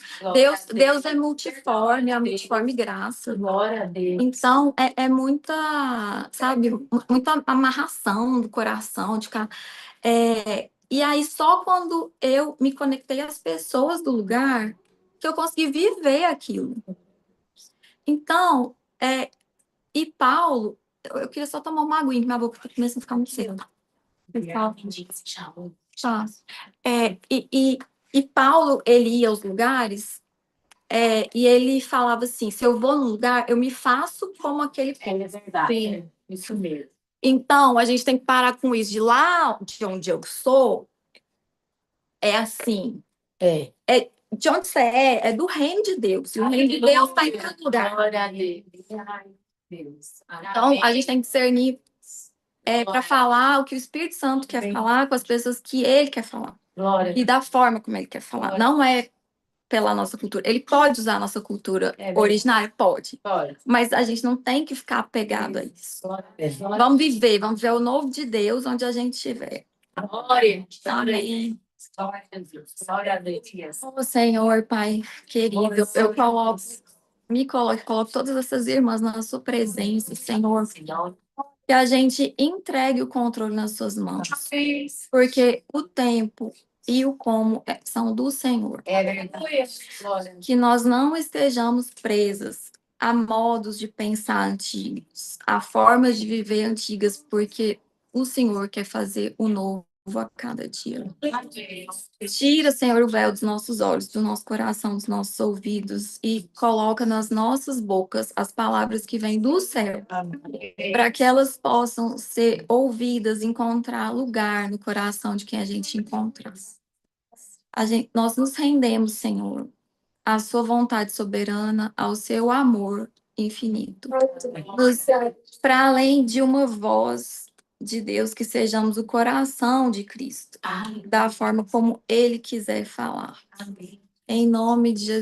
Deus é multiforme, é a multiforme graça. Glória a Deus. Então, é muita, sabe, muita amarração do coração, de ficar... E aí, só quando eu me conectei às pessoas do lugar, que eu consegui viver aquilo. Então, e Paulo, eu queria só tomar uma aguinha, que minha boca está começando a ficar muito seca. Tá. E Paulo, ele ia aos lugares, e ele falava assim, se eu vou num lugar, eu me faço como aquele povo. É verdade. Sim. Isso mesmo. Então, a gente tem que parar com isso. De lá de onde eu sou, é assim. De onde você é do reino de Deus. E o reino de Deus está em todo lugar. Glória a Deus. Então, a gente tem que discernir para falar o que o Espírito Santo quer falar com as pessoas que ele quer falar. Glória. E da forma como ele quer falar. Não é pela nossa cultura. Ele pode usar a nossa cultura originária? Pode. Mas a gente não tem que ficar apegado a isso. Vamos viver o novo de Deus onde a gente estiver. Glória. Amém. Glória a Deus. Oh, Senhor, Pai querido, eu coloco todas essas irmãs na sua presença, Senhor. Que a gente entregue o controle nas suas mãos. Porque o tempo e o como são do Senhor. Que nós não estejamos presas a modos de pensar antigos, a formas de viver antigas, porque o Senhor quer fazer o novo a cada dia. Tira, Senhor, o véu dos nossos olhos, do nosso coração, dos nossos ouvidos e coloca nas nossas bocas as palavras que vêm do céu, para que elas possam ser ouvidas, encontrar lugar no coração de quem a gente encontra. Nós nos rendemos, Senhor, à sua vontade soberana, ao seu amor infinito. Para além de uma voz de Deus, que sejamos o coração de Cristo, da forma como Ele quiser falar. Em nome de Jesus.